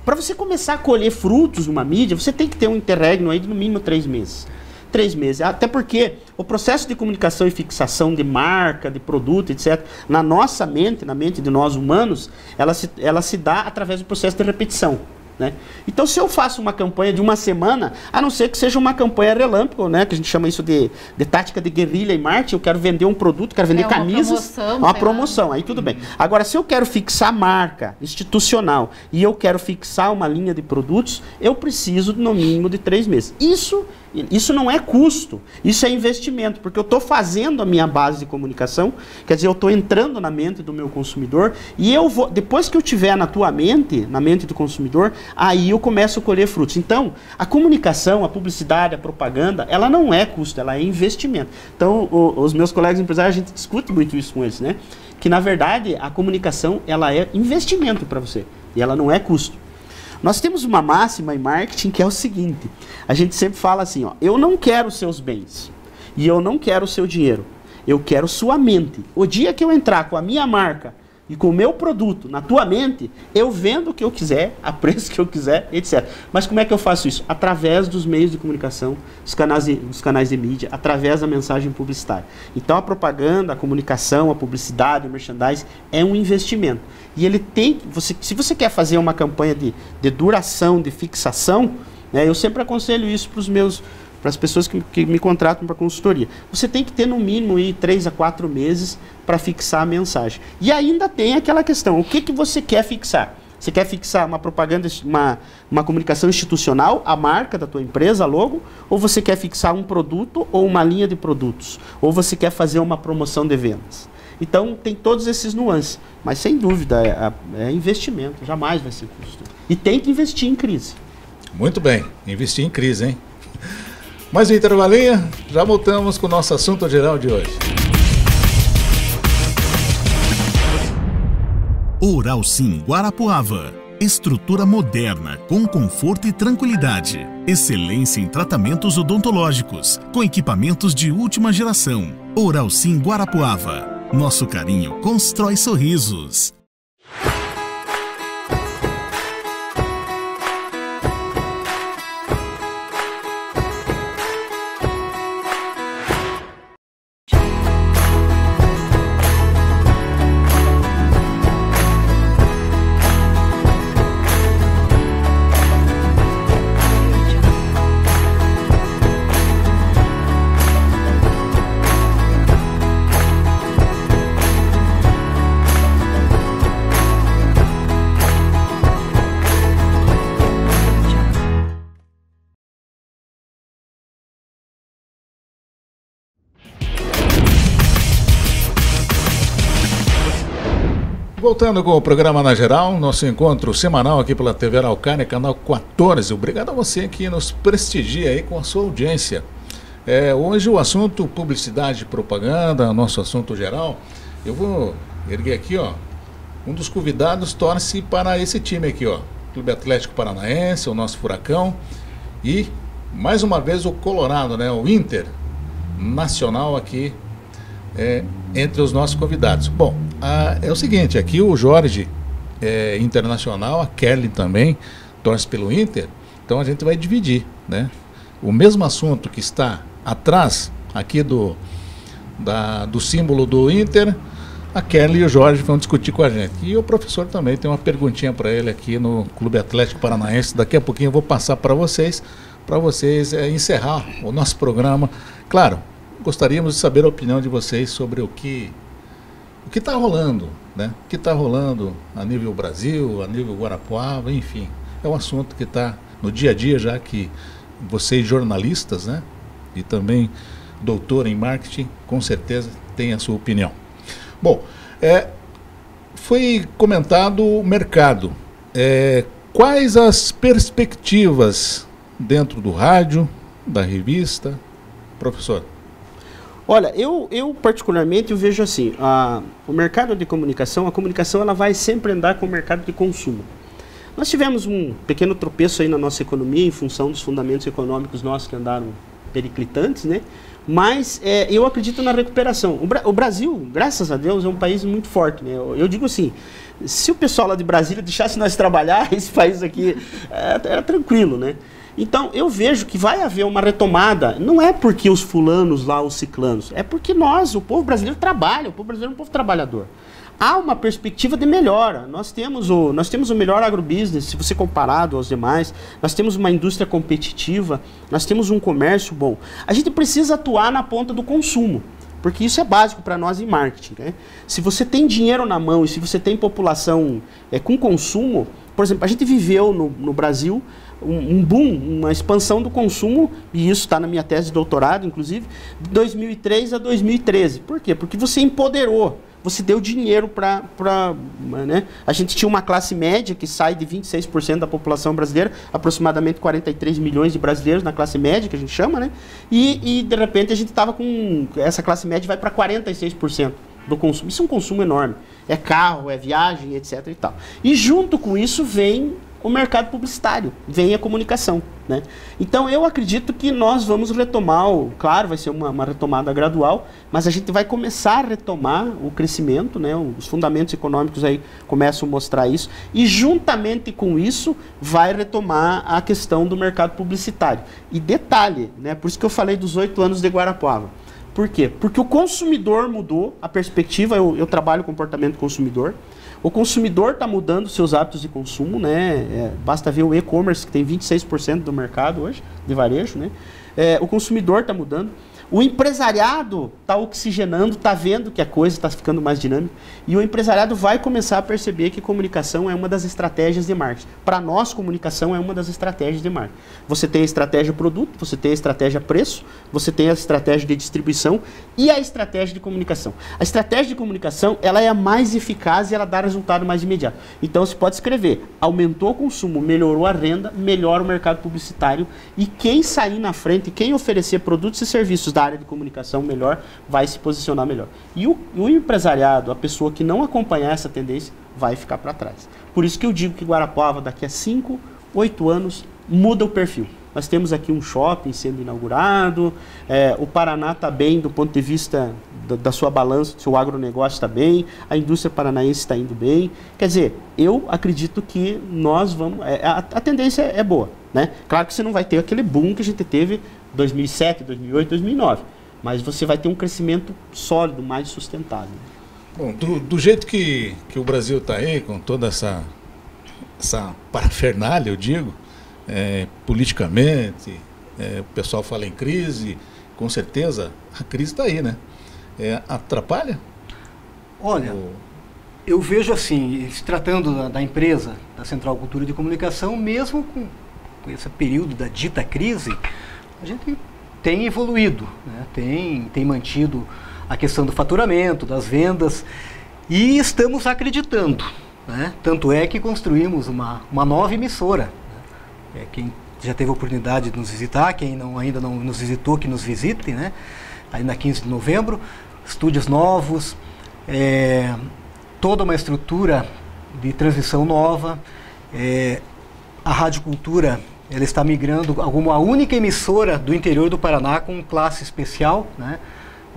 para você começar a colher frutos numa mídia, você tem que ter um interregno aí de no mínimo 3 meses. 3 meses, até porque o processo de comunicação e fixação de marca, de produto, etc., na nossa mente, na mente de nós humanos, ela se dá através do processo de repetição. Né? Então, se eu faço uma campanha de uma semana, a não ser que seja uma campanha relâmpago, né? Que a gente chama isso de tática de guerrilha em marketing, eu quero vender um produto, quero vender camisas, uma promoção, aí tudo bem. Agora, se eu quero fixar marca institucional e eu quero fixar uma linha de produtos, eu preciso no mínimo de 3 meses. Isso não é custo, isso é investimento, porque eu estou fazendo a minha base de comunicação, quer dizer, eu estou entrando na mente do meu consumidor e eu vou, depois que eu tiver na tua mente, na mente do consumidor, aí eu começo a colher frutos. Então, a comunicação, a publicidade, a propaganda, ela não é custo, ela é investimento. Então, os meus colegas empresários, a gente discute muito isso com eles, né? Que, na verdade, a comunicação, ela é investimento para você e ela não é custo. Nós temos uma máxima em marketing que é o seguinte, a gente sempre fala assim, eu não quero os seus bens e eu não quero o seu dinheiro, eu quero sua mente. O dia que eu entrar com a minha marca e com o meu produto na tua mente, eu vendo o que eu quiser, a preço que eu quiser, etc. Mas como é que eu faço isso? Através dos meios de comunicação, os canais de mídia, através da mensagem publicitária. Então a propaganda, a comunicação, a publicidade, o merchandising é um investimento. E ele tem, se você quer fazer uma campanha de duração, de fixação, né, eu sempre aconselho isso para as pessoas que me contratam para consultoria. Você tem que ter no mínimo 3 a 4 meses para fixar a mensagem. E ainda tem aquela questão, o que você quer fixar? Você quer fixar uma propaganda, uma comunicação institucional, a marca da tua empresa, a logo, ou você quer fixar um produto ou uma linha de produtos, ou você quer fazer uma promoção de vendas. Então, tem todos esses nuances, mas sem dúvida, é investimento, jamais vai ser custo. E tem que investir em crise. Muito bem, investir em crise, hein? Mais um intervalinho, já voltamos com o nosso assunto geral de hoje. Oral Sim Guarapuava. Estrutura moderna, com conforto e tranquilidade. Excelência em tratamentos odontológicos, com equipamentos de última geração. Oral Sim Guarapuava. Nosso carinho constrói sorrisos. Voltando com o programa Na Geral, nosso encontro semanal aqui pela TV Araucária, canal 14. Obrigado a você que nos prestigia aí com a sua audiência. Hoje o assunto publicidade e propaganda, nosso assunto geral. Eu vou erguer aqui, ó, um dos convidados torce para esse time aqui, ó, Clube Atlético Paranaense, o nosso Furacão, e mais uma vez o Colorado, né, o Inter Nacional aqui entre os nossos convidados. Bom, é o seguinte, aqui o Jorge é internacional, a Kelly também torce pelo Inter, então a gente vai dividir, né? O mesmo assunto que está atrás aqui do símbolo do Inter, a Kelly e o Jorge vão discutir com a gente. E o professor também tem uma perguntinha para ele aqui no Clube Atlético Paranaense. Daqui a pouquinho eu vou passar para vocês encerrar o nosso programa. Claro, gostaríamos de saber a opinião de vocês sobre o que está rolando, né? O que está rolando a nível Brasil, a nível Guarapuava, enfim. É um assunto que está no dia a dia, já que vocês jornalistas, né? E também doutor em marketing, com certeza tem a sua opinião. Bom, foi comentado o mercado. Quais as perspectivas dentro do rádio, da revista, professor? Olha, eu particularmente eu vejo assim, o mercado de comunicação, a comunicação ela vai sempre andar com o mercado de consumo. Nós tivemos um pequeno tropeço aí na nossa economia em função dos fundamentos econômicos nossos que andaram periclitantes, né? Mas eu acredito na recuperação. O Brasil, graças a Deus, é um país muito forte, né? Eu digo assim, se o pessoal lá de Brasília deixasse nós trabalhar, esse país aqui era tranquilo, né? Então, eu vejo que vai haver uma retomada, não é porque os fulanos lá, os ciclanos, é porque nós, o povo brasileiro trabalha, o povo brasileiro é um povo trabalhador. Há uma perspectiva de melhora, nós temos o melhor agrobusiness, se você comparado aos demais, nós temos uma indústria competitiva, nós temos um comércio bom. A gente precisa atuar na ponta do consumo, porque isso é básico para nós em marketing, né? Se você tem dinheiro na mão e se você tem população com consumo, por exemplo, a gente viveu no Brasil um boom, uma expansão do consumo, e isso está na minha tese de doutorado, inclusive, de 2003 a 2013. Por quê? Porque você empoderou, você deu dinheiro para... né? A gente tinha uma classe média que sai de 26% da população brasileira, aproximadamente 43 milhões de brasileiros na classe média, que a gente chama, né? E de repente a gente estava com... Essa classe média vai para 46% do consumo. Isso é um consumo enorme. É carro, é viagem, etc. e tal. E junto com isso vem o mercado publicitário, vem a comunicação, né? Então eu acredito que nós vamos retomar, claro, vai ser uma retomada gradual, mas a gente vai começar a retomar o crescimento, né? Os fundamentos econômicos aí começam a mostrar isso, e juntamente com isso vai retomar a questão do mercado publicitário. E detalhe, né? Por isso que eu falei dos 8 anos de Guarapuava. Por quê? Porque o consumidor mudou a perspectiva, eu trabalho comportamento consumidor. O consumidor está mudando seus hábitos de consumo, né? Basta ver o e-commerce, que tem 26% do mercado hoje, de varejo, né? O consumidor está mudando. O empresariado está oxigenando, está vendo que a coisa está ficando mais dinâmica, e o empresariado vai começar a perceber que comunicação é uma das estratégias de marketing. Para nós, comunicação é uma das estratégias de marketing. Você tem a estratégia produto, você tem a estratégia preço, você tem a estratégia de distribuição e a estratégia de comunicação. A estratégia de comunicação, ela é a mais eficaz e ela dá resultado mais imediato. Então, você pode escrever, aumentou o consumo, melhorou a renda, melhora o mercado publicitário, e quem sair na frente, quem oferecer produtos e serviços da área de comunicação melhor, vai se posicionar melhor. E o empresariado, a pessoa que não acompanhar essa tendência, vai ficar para trás. Por isso que eu digo que Guarapuava, daqui a 5, 8 anos, muda o perfil. Nós temos aqui um shopping sendo inaugurado, o Paraná está bem do ponto de vista da sua balança, do seu agronegócio está bem, a indústria paranaense está indo bem. Quer dizer, eu acredito que nós vamos... a tendência é boa, né? Claro que você não vai ter aquele boom que a gente teve 2007, 2008, 2009, mas você vai ter um crescimento sólido, mais sustentável. Bom, do jeito que o Brasil está aí, com toda essa parafernália, eu digo, politicamente, o pessoal fala em crise, com certeza a crise está aí, né? Atrapalha? Olha, eu vejo assim, se tratando da empresa, da Central Cultura de Comunicação, mesmo com esse período da dita crise, a gente tem evoluído, né? Tem mantido a questão do faturamento, das vendas, e estamos acreditando, né? Tanto é que construímos uma nova emissora. Quem já teve a oportunidade de nos visitar, quem ainda não nos visitou, que nos visite, né? Aí na 15 de novembro, estúdios novos, toda uma estrutura de transmissão nova, a Rádio Cultura, ela está migrando a uma única emissora do interior do Paraná com classe especial, né?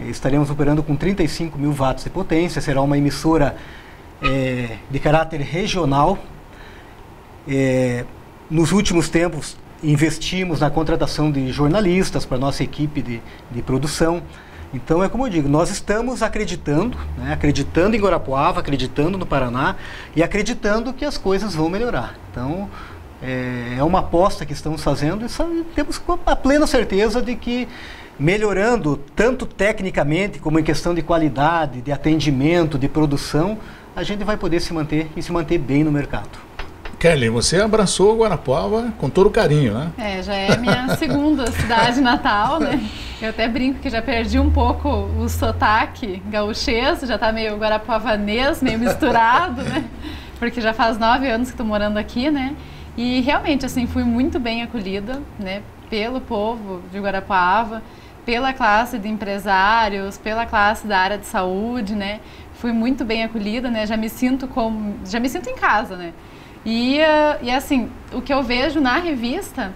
Estaremos operando com 35 mil watts de potência, será uma emissora de caráter regional. Nos últimos tempos, investimos na contratação de jornalistas para a nossa equipe de produção. Então, como eu digo, nós estamos acreditando, né? Acreditando em Guarapuava, acreditando no Paraná e acreditando que as coisas vão melhorar. Então, é uma aposta que estamos fazendo e temos a plena certeza de que, melhorando tanto tecnicamente como em questão de qualidade, de atendimento, de produção, a gente vai poder se manter e se manter bem no mercado. Kelly, você abraçou Guarapuava com todo carinho, né? Já é a minha segunda cidade natal, né? Eu até brinco que já perdi um pouco o sotaque gaúchês, já tá meio guarapuavanês, meio misturado, né? Porque já faz 9 anos que estou morando aqui, né? E realmente, assim, fui muito bem acolhida, né? Pelo povo de Guarapuava, pela classe de empresários, pela classe da área de saúde, né? Fui muito bem acolhida, né? Já me sinto em casa, né? E assim, o que eu vejo na revista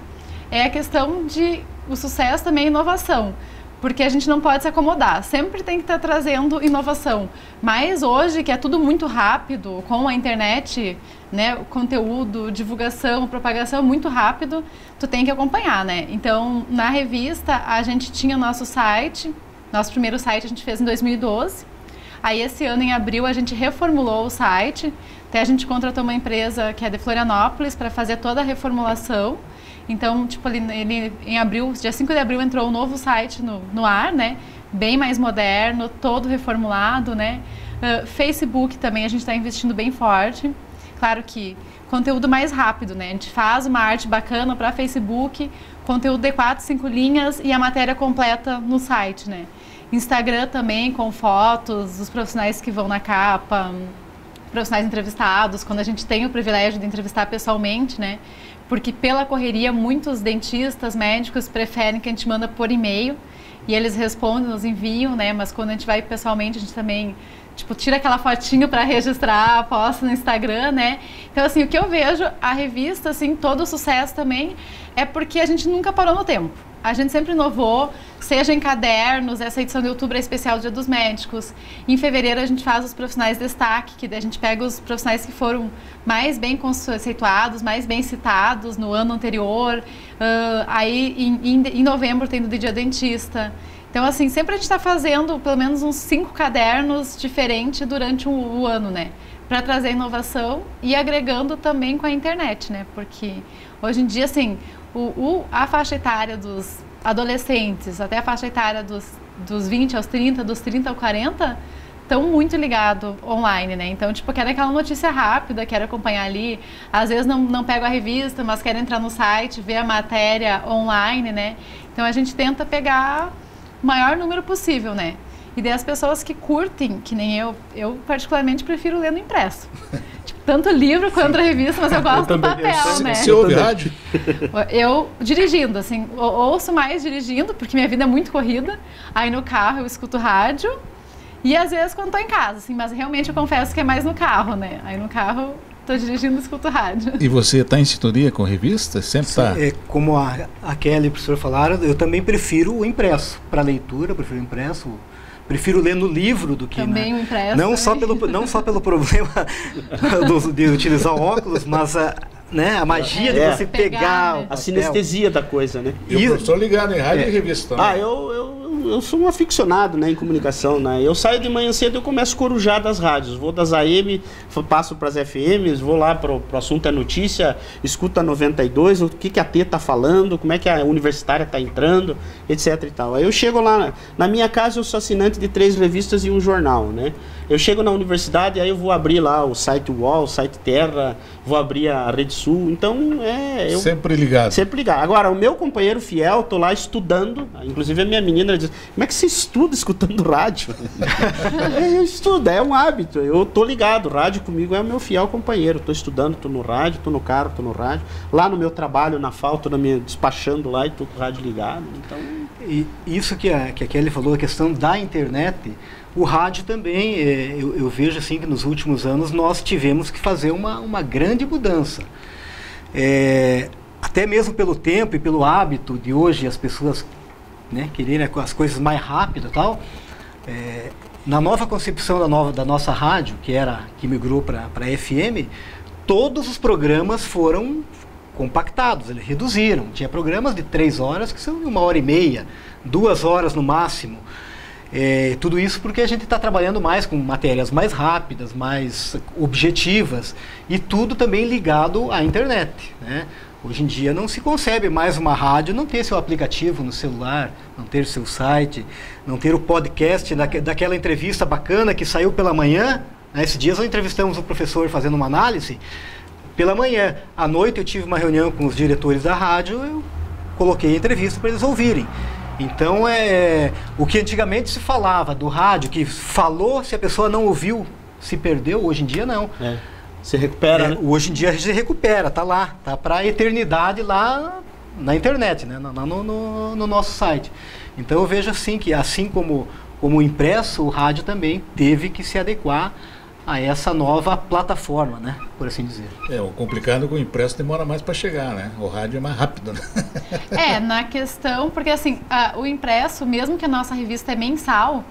é a questão de o sucesso também é inovação, porque a gente não pode se acomodar, sempre tem que estar trazendo inovação. Mas hoje, que é tudo muito rápido, com a internet, né, o conteúdo, divulgação, propagação muito rápido, tu tem que acompanhar, né? Então, na revista, a gente tinha o nosso site, nosso primeiro site a gente fez em 2012, aí esse ano, em abril, a gente reformulou o site, até a gente contratou uma empresa que é de Florianópolis para fazer toda a reformulação. Então, tipo, ele em abril, dia 5 de abril, entrou um novo site no ar, né? Bem mais moderno, todo reformulado, né? Facebook também a gente está investindo bem forte. Claro que conteúdo mais rápido, né? A gente faz uma arte bacana para Facebook, conteúdo de 4, 5 linhas e a matéria completa no site, né? Instagram também, com fotos dos profissionais que vão na capa, profissionais entrevistados, quando a gente tem o privilégio de entrevistar pessoalmente, né? Porque pela correria, muitos dentistas, médicos preferem que a gente manda por e-mail e eles respondem, nos enviam, né? Mas quando a gente vai pessoalmente, a gente também, tipo, tira aquela fotinho para registrar, posta no Instagram, né? Então, assim, o que eu vejo, a revista, assim, todo o sucesso também é porque a gente nunca parou no tempo. A gente sempre inovou, seja em cadernos, essa edição de outubro é especial do Dia dos Médicos. Em fevereiro a gente faz os profissionais de destaque, que a gente pega os profissionais que foram mais bem conceituados, mais bem citados no ano anterior. Aí em novembro tem do Dia Dentista. Então, assim, sempre a gente está fazendo pelo menos uns 5 cadernos diferentes durante o ano, né? Para trazer inovação e agregando também com a internet, né? Porque hoje em dia, assim, a faixa etária dos adolescentes, até a faixa etária dos 20 aos 30, dos 30 aos 40, estão muito ligados online, né? Então, tipo, querem aquela notícia rápida, querem acompanhar ali. Às vezes não pegam a revista, mas querem entrar no site, ver a matéria online, né? Então, a gente tenta pegar o maior número possível, né? E daí as pessoas que curtem, que nem eu particularmente prefiro ler no impresso. Tipo, tanto o livro quanto a revista, mas eu gosto do papel, né? Você ouve rádio? Eu dirigindo, assim, ouço mais dirigindo, porque minha vida é muito corrida. Aí no carro eu escuto rádio. E às vezes quando estou em casa, assim, mas realmente eu confesso que é mais no carro, né? Aí no carro estou dirigindo e escuto rádio. E você está em sintonia com revista? Sempre está? Como a Kelly e o professor falaram, eu também prefiro o impresso. Para leitura, prefiro o impresso. Prefiro ler no livro do que... Também o impresso. Não só pelo problema de utilizar óculos, mas a magia de você pegar... A sinestesia da coisa, né? E o professor ligado em rádio e revista também. Eu sou um aficionado, né, em comunicação, né? Eu saio de manhã cedo e eu começo a corujar das rádios. Vou das AM, passo para as FMs, vou lá para o assunto é notícia, escuto a 92, o que a T está falando, como é que a universitária está entrando, etc e tal. Aí eu chego lá, na minha casa eu sou assinante de 3 revistas e um jornal, né? Eu chego na universidade, aí eu vou abrir lá o site UOL, o site Terra, vou abrir a Rede Sul, então eu... Sempre ligado. Sempre ligado. Agora, o meu companheiro fiel, tô lá estudando, inclusive a minha menina diz, como é que você estuda escutando rádio? Eu estudo, é um hábito, eu tô ligado, o rádio comigo é o meu fiel companheiro, tô estudando, tô no rádio, tô no carro, tô no rádio, lá no meu trabalho, na FAO, tô despachando lá e tô com o rádio ligado, então... E isso que a Kelly falou, a questão da internet... O rádio também, eu vejo assim que nos últimos anos nós tivemos que fazer uma grande mudança. Até mesmo pelo tempo e pelo hábito de hoje as pessoas, né, quererem as coisas mais rápidas e tal. Na nova concepção da nossa rádio, que migrou para a FM, todos os programas foram compactados, eles reduziram. Tinha programas de 3 horas que são de 1h30, 2 horas no máximo. Tudo isso porque a gente está trabalhando mais com matérias mais rápidas, mais objetivas e tudo também ligado à internet, né? Hoje em dia não se concebe mais uma rádio não ter seu aplicativo no celular, não ter seu site, não ter o podcast daquela entrevista bacana que saiu pela manhã. Esses dias nós entrevistamos o professor fazendo uma análise pela manhã. À noite eu tive uma reunião com os diretores da rádio, eu coloquei a entrevista para eles ouvirem. Então, o que antigamente se falava do rádio, que falou, se a pessoa não ouviu, se perdeu, hoje em dia não. Se recupera, né? Hoje em dia a gente recupera, tá lá, tá para a eternidade lá na internet, né? no nosso site. Então eu vejo assim, que assim como o impresso, o rádio também teve que se adequar a essa nova plataforma, né, por assim dizer. O complicado é que o impresso demora mais para chegar, né? O rádio é mais rápido, né? Na questão, porque assim, o impresso, mesmo que a nossa revista é mensal,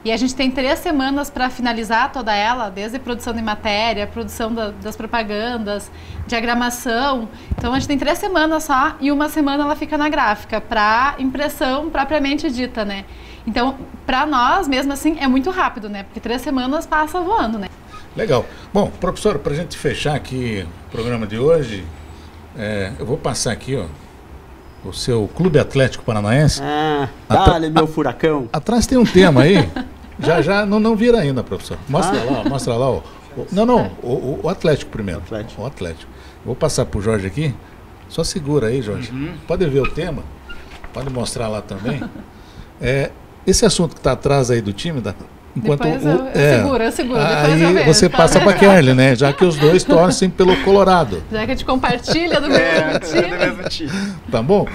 e a gente tem 3 semanas para finalizar toda ela, desde produção de matéria, produção das propagandas, diagramação, então a gente tem 3 semanas só, e 1 semana ela fica na gráfica, para impressão propriamente dita, né? Então, para nós, mesmo assim, é muito rápido, né? Porque 3 semanas passa voando, né? Legal. Bom, professor, para a gente fechar aqui o programa de hoje, eu vou passar aqui, o seu Clube Atlético Paranaense. Dale, meu furacão. Atrás tem um tema aí. já não vira ainda, professor. Mostra lá. O Atlético primeiro. O Atlético. Vou passar para o Jorge aqui. Só segura aí, Jorge. Pode ver o tema. Pode mostrar lá também. Esse assunto que está atrás aí do time, enquanto depois eu seguro. Aí você passa para a Kelly, né? Já que os dois torcem pelo Colorado. Já que a gente compartilha do mesmo time. Tá bom?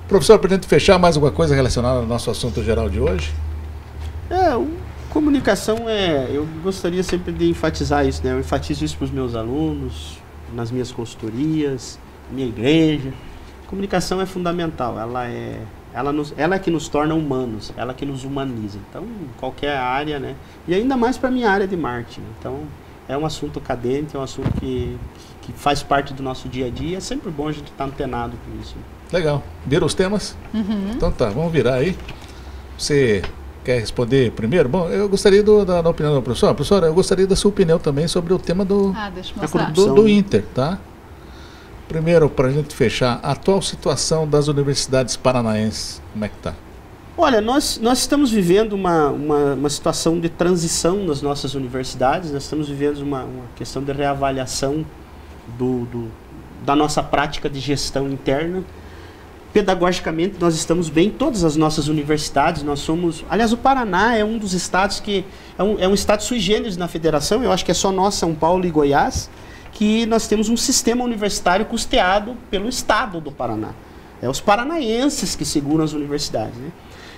Professor, para a gente fechar, mais alguma coisa relacionada ao nosso assunto geral de hoje? Comunicação eu gostaria sempre de enfatizar isso, né? Eu enfatizo isso para os meus alunos, nas minhas consultorias, na minha igreja. Comunicação é fundamental, ela é que nos torna humanos, ela que nos humaniza. Então, em qualquer área, né? E ainda mais para a minha área de marketing. Então, é um assunto cadente, é um assunto que faz parte do nosso dia a dia. É sempre bom a gente estar antenado com isso. Legal. Viram os temas? Então tá, vamos virar aí. Você quer responder primeiro? Bom, eu gostaria da opinião do professor. Professor, eu gostaria da sua opinião também sobre o tema do Inter, tá? Primeiro, para a gente fechar, a atual situação das universidades paranaenses, como é que está? Olha, nós estamos vivendo uma situação de transição nas nossas universidades, nós estamos vivendo uma questão de reavaliação da nossa prática de gestão interna. Pedagogicamente, nós estamos bem, todas as nossas universidades, nós somos... Aliás, o Paraná é um dos estados que... É um estado sui generis na federação, eu acho que é só nós, São Paulo e Goiás, que nós temos um sistema universitário custeado pelo estado do Paraná. É os paranaenses que seguram as universidades, né?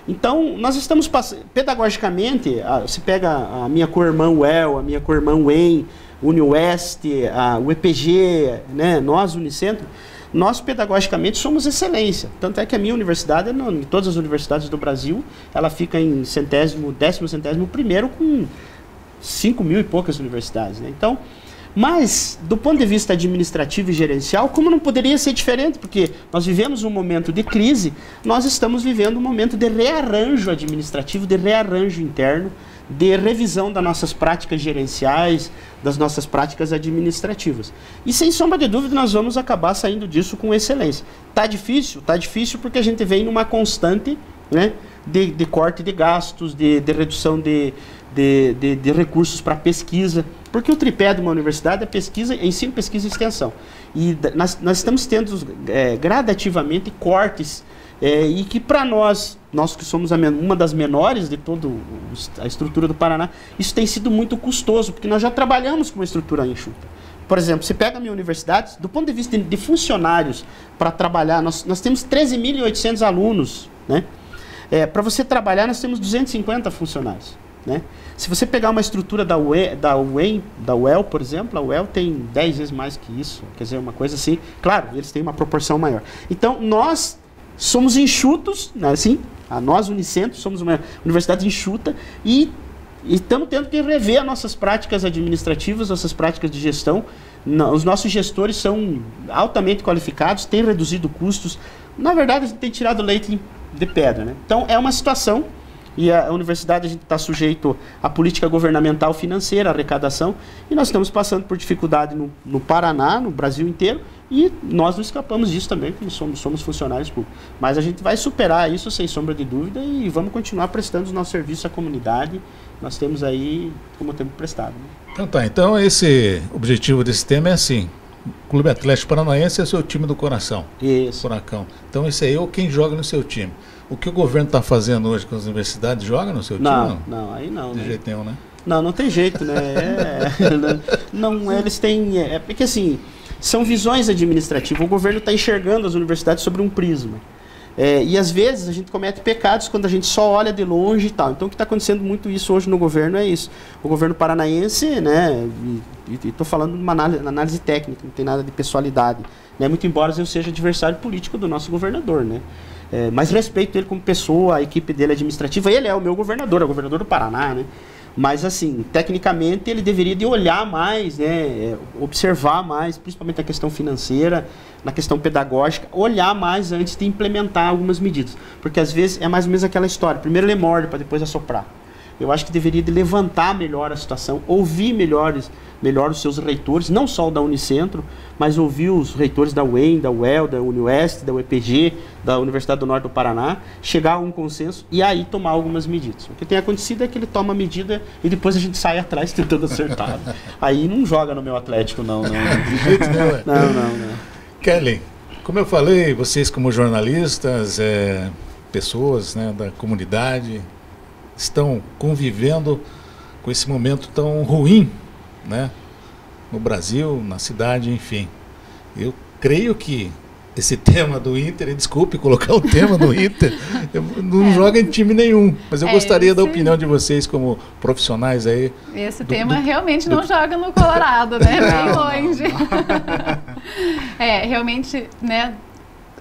Então, nós estamos passando... Pedagogicamente, se pega a minha co-irmã UEL, a minha co-irmã UEM, UniOeste, o EPG, né, nós, Unicentro, nós pedagogicamente somos excelência. Tanto é que a minha universidade, em todas as universidades do Brasil, ela fica em 10º com 5 mil e poucas universidades, né? Então, mas, do ponto de vista administrativo e gerencial, como não poderia ser diferente? Porque nós vivemos um momento de crise, nós estamos vivendo um momento de rearranjo administrativo, de rearranjo interno, de revisão das nossas práticas gerenciais, das nossas práticas administrativas. E sem sombra de dúvida nós vamos acabar saindo disso com excelência. Tá difícil porque a gente vem numa constante, né, de corte de gastos, de redução de recursos para pesquisa, porque o tripé de uma universidade é pesquisa, ensino, pesquisa e extensão. E nós estamos tendo gradativamente cortes, e que para nós que somos uma das menores de toda a estrutura do Paraná, isso tem sido muito custoso, porque nós já trabalhamos com uma estrutura enxuta. Por exemplo, você pega a minha universidade, do ponto de vista de funcionários para trabalhar, nós temos 13.800 alunos, né? Para você trabalhar, nós temos 250 funcionários, né? Se você pegar uma estrutura da UEL, por exemplo, a UEL tem 10 vezes mais que isso, quer dizer, uma coisa assim. Claro, eles têm uma proporção maior. Então, nós somos enxutos, né, assim, nós, Unicentro, somos uma universidade enxuta e estamos tendo que rever as nossas práticas administrativas, nossas práticas de gestão. Os nossos gestores são altamente qualificados, têm reduzido custos. Na verdade, a gente tem tirado leite de pedra, né? Então, é uma situação, e a universidade a gente está sujeito à política governamental financeira, à arrecadação, e nós estamos passando por dificuldade no Paraná, no Brasil inteiro, e nós não escapamos disso também, porque somos funcionários públicos. Mas a gente vai superar isso sem sombra de dúvida e vamos continuar prestando o nosso serviço à comunidade. Nós temos aí como temos prestado, né? Então esse objetivo desse tema é assim: o Clube Atlético Paranaense é seu time do coração. Isso. Furacão. Então esse aí é quem joga no seu time. O que o governo está fazendo hoje com as universidades, joga no seu time? Não, aí não. De jeito nenhum, né? Não tem jeito, né? Eles têm... porque assim, são visões administrativas. O governo está enxergando as universidades sobre um prisma. E às vezes a gente comete pecados quando a gente só olha de longe e tal. Então o que está acontecendo muito isso hoje no governo é isso. O governo paranaense, né? E estou falando de uma análise técnica, não tem nada de pessoalidade, né? Muito embora eu seja adversário político do nosso governador, né? Mas respeito ele como pessoa, a equipe dele administrativa. Ele é o meu governador, é o governador do Paraná, né? Mas assim, tecnicamente ele deveria de olhar mais, né? Observar mais, principalmente a questão financeira, na questão pedagógica, olhar mais antes de implementar algumas medidas. Porque às vezes é mais ou menos aquela história, primeiro ele morde para depois assoprar. Eu acho que deveria de levantar melhor a situação, ouvir melhor os seus reitores, não só o da Unicentro, mas ouvir os reitores da UEM, da UEL, da UniOeste, da UEPG, da Universidade do Norte do Paraná, chegar a um consenso e aí tomar algumas medidas. O que tem acontecido é que ele toma a medida e depois a gente sai atrás tentando acertar. Aí não joga no meu Atlético, não. De jeito nenhum. Não. Kelly, como eu falei, vocês como jornalistas, pessoas, né, da comunidade, estão convivendo com esse momento tão ruim, né, no Brasil, na cidade, enfim. Eu creio que esse tema do Inter, desculpe colocar o tema do Inter, não joga em time nenhum, mas eu gostaria da opinião de vocês como profissionais aí. Esse tema realmente não joga no Colorado, né, bem longe. Realmente, né,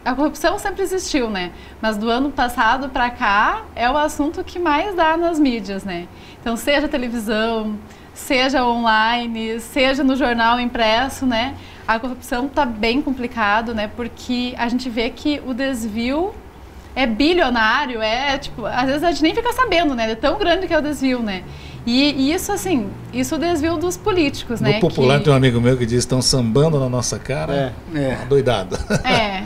a corrupção sempre existiu, né? Mas do ano passado para cá é o assunto que mais dá nas mídias, né? Então, seja televisão, seja online, seja no jornal impresso, né? A corrupção está bem complicado, né? Porque a gente vê que o desvio é bilionário, tipo, às vezes a gente nem fica sabendo, né? É tão grande que é o desvio, né? E isso, assim, isso desvio dos políticos, né? No popular tem um amigo meu que diz, estão sambando na nossa cara, doidado.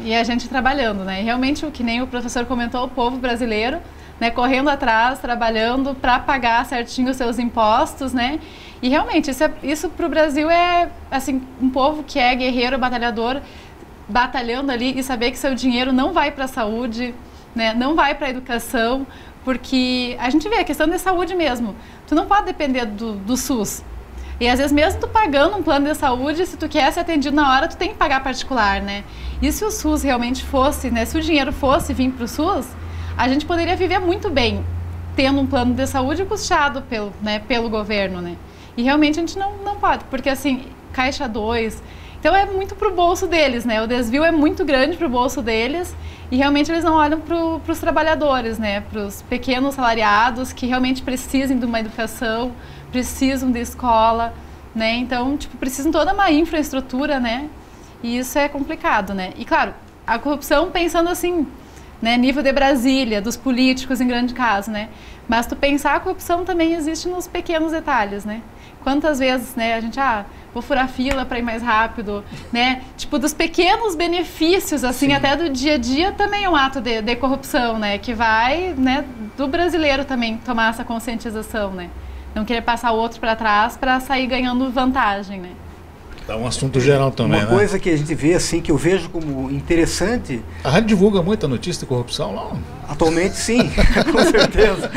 E a gente trabalhando, né? E realmente, o que nem o professor comentou, o povo brasileiro, né, correndo atrás, trabalhando para pagar certinho os seus impostos, né? E realmente, isso para o Brasil é, assim, um povo que é guerreiro, batalhador, batalhando ali e saber que seu dinheiro não vai para a saúde, né? Não vai para a educação, porque a gente vê a questão da saúde mesmo. Tu não pode depender do SUS. E às vezes mesmo tu pagando um plano de saúde, se tu quer ser atendido na hora, tu tem que pagar particular, né? E se o SUS realmente fosse, né? Se o dinheiro fosse vir para o SUS, a gente poderia viver muito bem, tendo um plano de saúde custeado pelo governo, né? E realmente a gente não pode, porque assim, Caixa 2... Então é muito pro bolso deles, né? O desvio é muito grande pro bolso deles e realmente eles não olham para os trabalhadores, né? Para os pequenos salariados que realmente precisam de uma educação, precisam de escola, né? Então, tipo, precisam toda uma infraestrutura, né? E isso é complicado, né? E claro, a corrupção pensando assim, né? Nível de Brasília, dos políticos em grande caso, né? Mas tu pensar, a corrupção também existe nos pequenos detalhes, né? Quantas vezes, né? A gente, vou furar fila para ir mais rápido, né? Tipo, dos pequenos benefícios, assim, sim, até do dia a dia também é um ato de corrupção, né? Que vai, né, do brasileiro também tomar essa conscientização, né? Não querer passar o outro para trás para sair ganhando vantagem, né? É um assunto geral também, Uma coisa que a gente vê, assim, que eu vejo como interessante... A rádio divulga muita notícia de corrupção lá? Atualmente, sim, com certeza.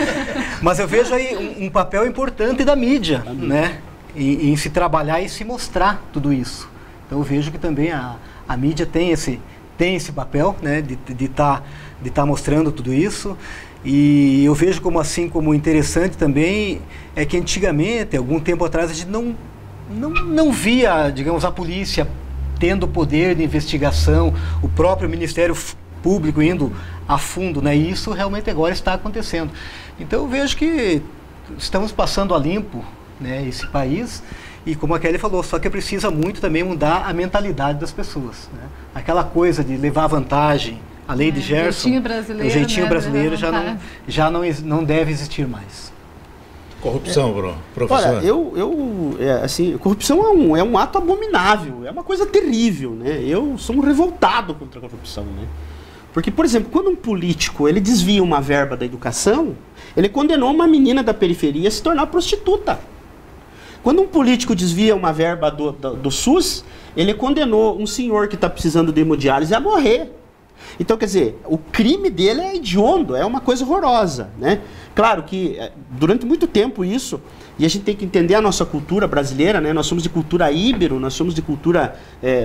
Mas eu vejo aí um papel importante da mídia, né? Em se trabalhar e se mostrar tudo isso. Então eu vejo que também a mídia tem esse papel, né, de tá mostrando tudo isso. E eu vejo como interessante também é que antigamente, algum tempo atrás, a gente não via, digamos, a polícia tendo poder de investigação, o próprio Ministério Público indo a fundo, né? E isso realmente agora está acontecendo. Então eu vejo que estamos passando a limpo, né, esse país, e como a Kelly falou, só que precisa muito também mudar a mentalidade das pessoas, né? Aquela coisa de levar vantagem, a lei de Gerson, o jeitinho brasileiro já não deve existir mais. Corrupção, professor? Olha, assim, corrupção é um ato abominável, é uma coisa terrível, né? Eu sou um revoltado contra a corrupção, né? Porque, por exemplo, quando um político ele desvia uma verba da educação, ele condenou uma menina da periferia a se tornar prostituta. Quando um político desvia uma verba do SUS, ele condenou um senhor que está precisando de hemodiálise a morrer. Então, quer dizer, o crime dele é hediondo, é uma coisa horrorosa, né? Claro que durante muito tempo isso, e a gente tem que entender a nossa cultura brasileira, né? Nós somos de cultura íbero, nós somos de cultura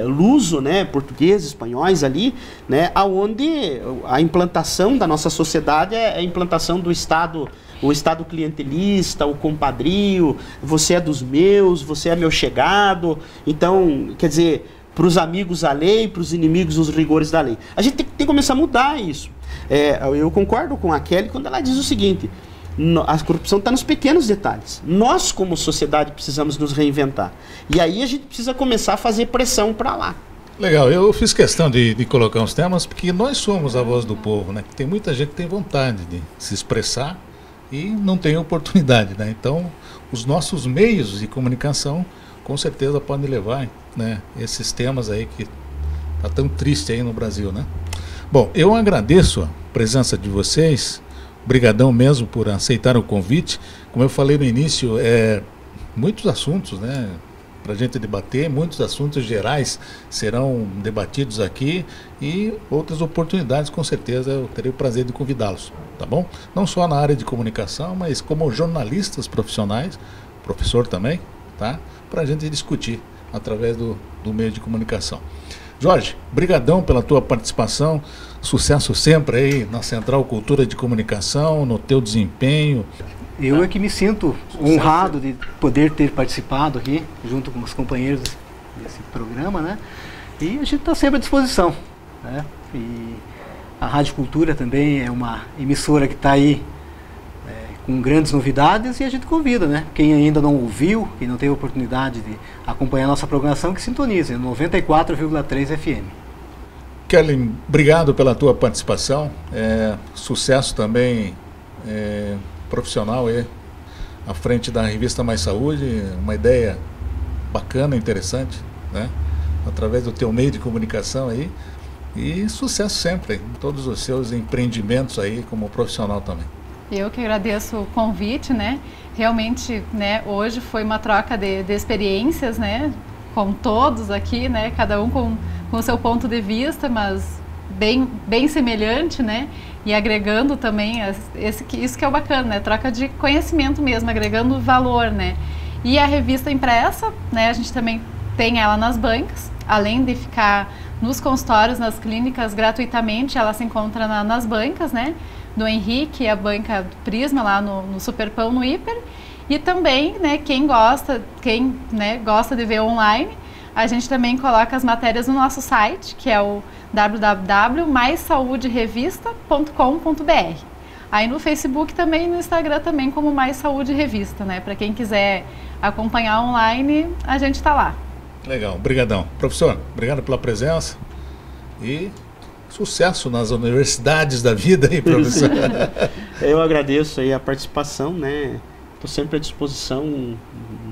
luso, né? Portugueses, espanhóis ali, né? Aonde a implantação da nossa sociedade é a implantação do Estado, o Estado clientelista, o compadrio, você é dos meus, você é meu chegado. Então, quer dizer, para os amigos a lei, para os inimigos os rigores da lei. A gente tem que começar a mudar isso. Eu concordo com a Kelly quando ela diz o seguinte: a corrupção está nos pequenos detalhes. Nós, como sociedade, precisamos nos reinventar. E aí a gente precisa começar a fazer pressão para lá. Legal, eu fiz questão de colocar uns temas porque nós somos a voz do povo, né? Tem muita gente que tem vontade de se expressar e não tem oportunidade, né? Então, os nossos meios de comunicação com certeza podem levar, né, esses temas aí que tá tão triste aí no Brasil, né? Bom, eu agradeço a presença de vocês, brigadão mesmo por aceitar o convite. Como eu falei no início, muitos assuntos, né, para a gente debater, muitos assuntos gerais serão debatidos aqui e outras oportunidades, com certeza eu terei o prazer de convidá-los, tá bom? Não só na área de comunicação, mas como jornalistas profissionais, professor também, tá? Para a gente discutir através do meio de comunicação. Jorge, brigadão pela tua participação, sucesso sempre aí na Central Cultura de Comunicação, no teu desempenho. Eu é que me sinto honrado de poder ter participado aqui, junto com os companheiros desse programa, né? E a gente está sempre à disposição, né? E a Rádio Cultura também é uma emissora que está aí com grandes novidades, e a gente convida, né? Quem ainda não ouviu, quem não teve oportunidade de acompanhar a nossa programação, que sintonize, 94,3 FM. Kelly, obrigado pela tua participação, sucesso também profissional aí, à frente da revista Mais Saúde, uma ideia bacana, interessante, né? Através do teu meio de comunicação aí, e sucesso sempre em todos os seus empreendimentos aí como profissional também. Eu que agradeço o convite, né? Realmente, né, hoje foi uma troca de experiências, né? Com todos aqui, né? Cada um com o seu ponto de vista, mas bem semelhante, né? E agregando também isso que é o bacana, né? Troca de conhecimento mesmo, agregando valor, né? E a revista impressa, né? A gente também tem ela nas bancas, além de ficar nos consultórios, nas clínicas gratuitamente, ela se encontra nas bancas, né? Do Henrique, a banca do Prisma lá no Superpão, no Hiper. E também, né, quem gosta de ver online, a gente também coloca as matérias no nosso site, que é o www.maissauderevista.com.br. Aí no Facebook também e no Instagram também como Mais Saúde Revista, né? Para quem quiser acompanhar online, a gente está lá. Legal, obrigadão. Professor, obrigado pela presença e sucesso nas universidades da vida aí, professor. Eu agradeço aí a participação, né? Estou sempre à disposição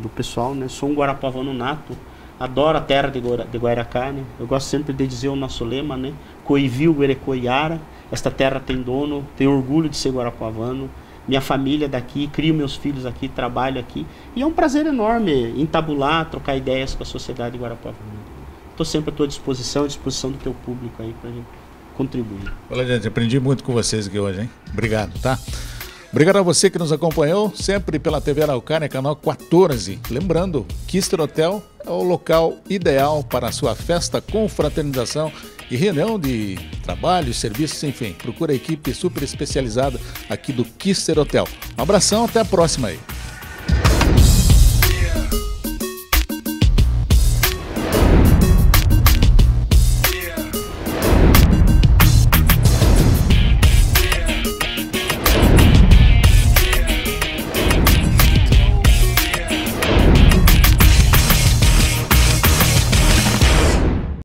do pessoal, né? Sou um guarapavano nato, adoro a terra de Guairacá, né? Eu gosto sempre de dizer o nosso lema, né? Coivil, Guerecoiara, esta terra tem dono, tenho orgulho de ser guarapavano, minha família é daqui, crio meus filhos aqui, trabalho aqui, e é um prazer enorme entabular, trocar ideias com a sociedade guarapavana. Estou sempre à tua disposição, à disposição do teu público aí para a gente contribuir. Olha, gente, aprendi muito com vocês aqui hoje, hein? Obrigado, tá? Obrigado a você que nos acompanhou, sempre pela TV Araucária, canal 14. Lembrando, Kister Hotel é o local ideal para a sua festa, confraternização e reunião de trabalho, serviços, enfim. Procura a equipe super especializada aqui do Kister Hotel. Um abração, até a próxima aí.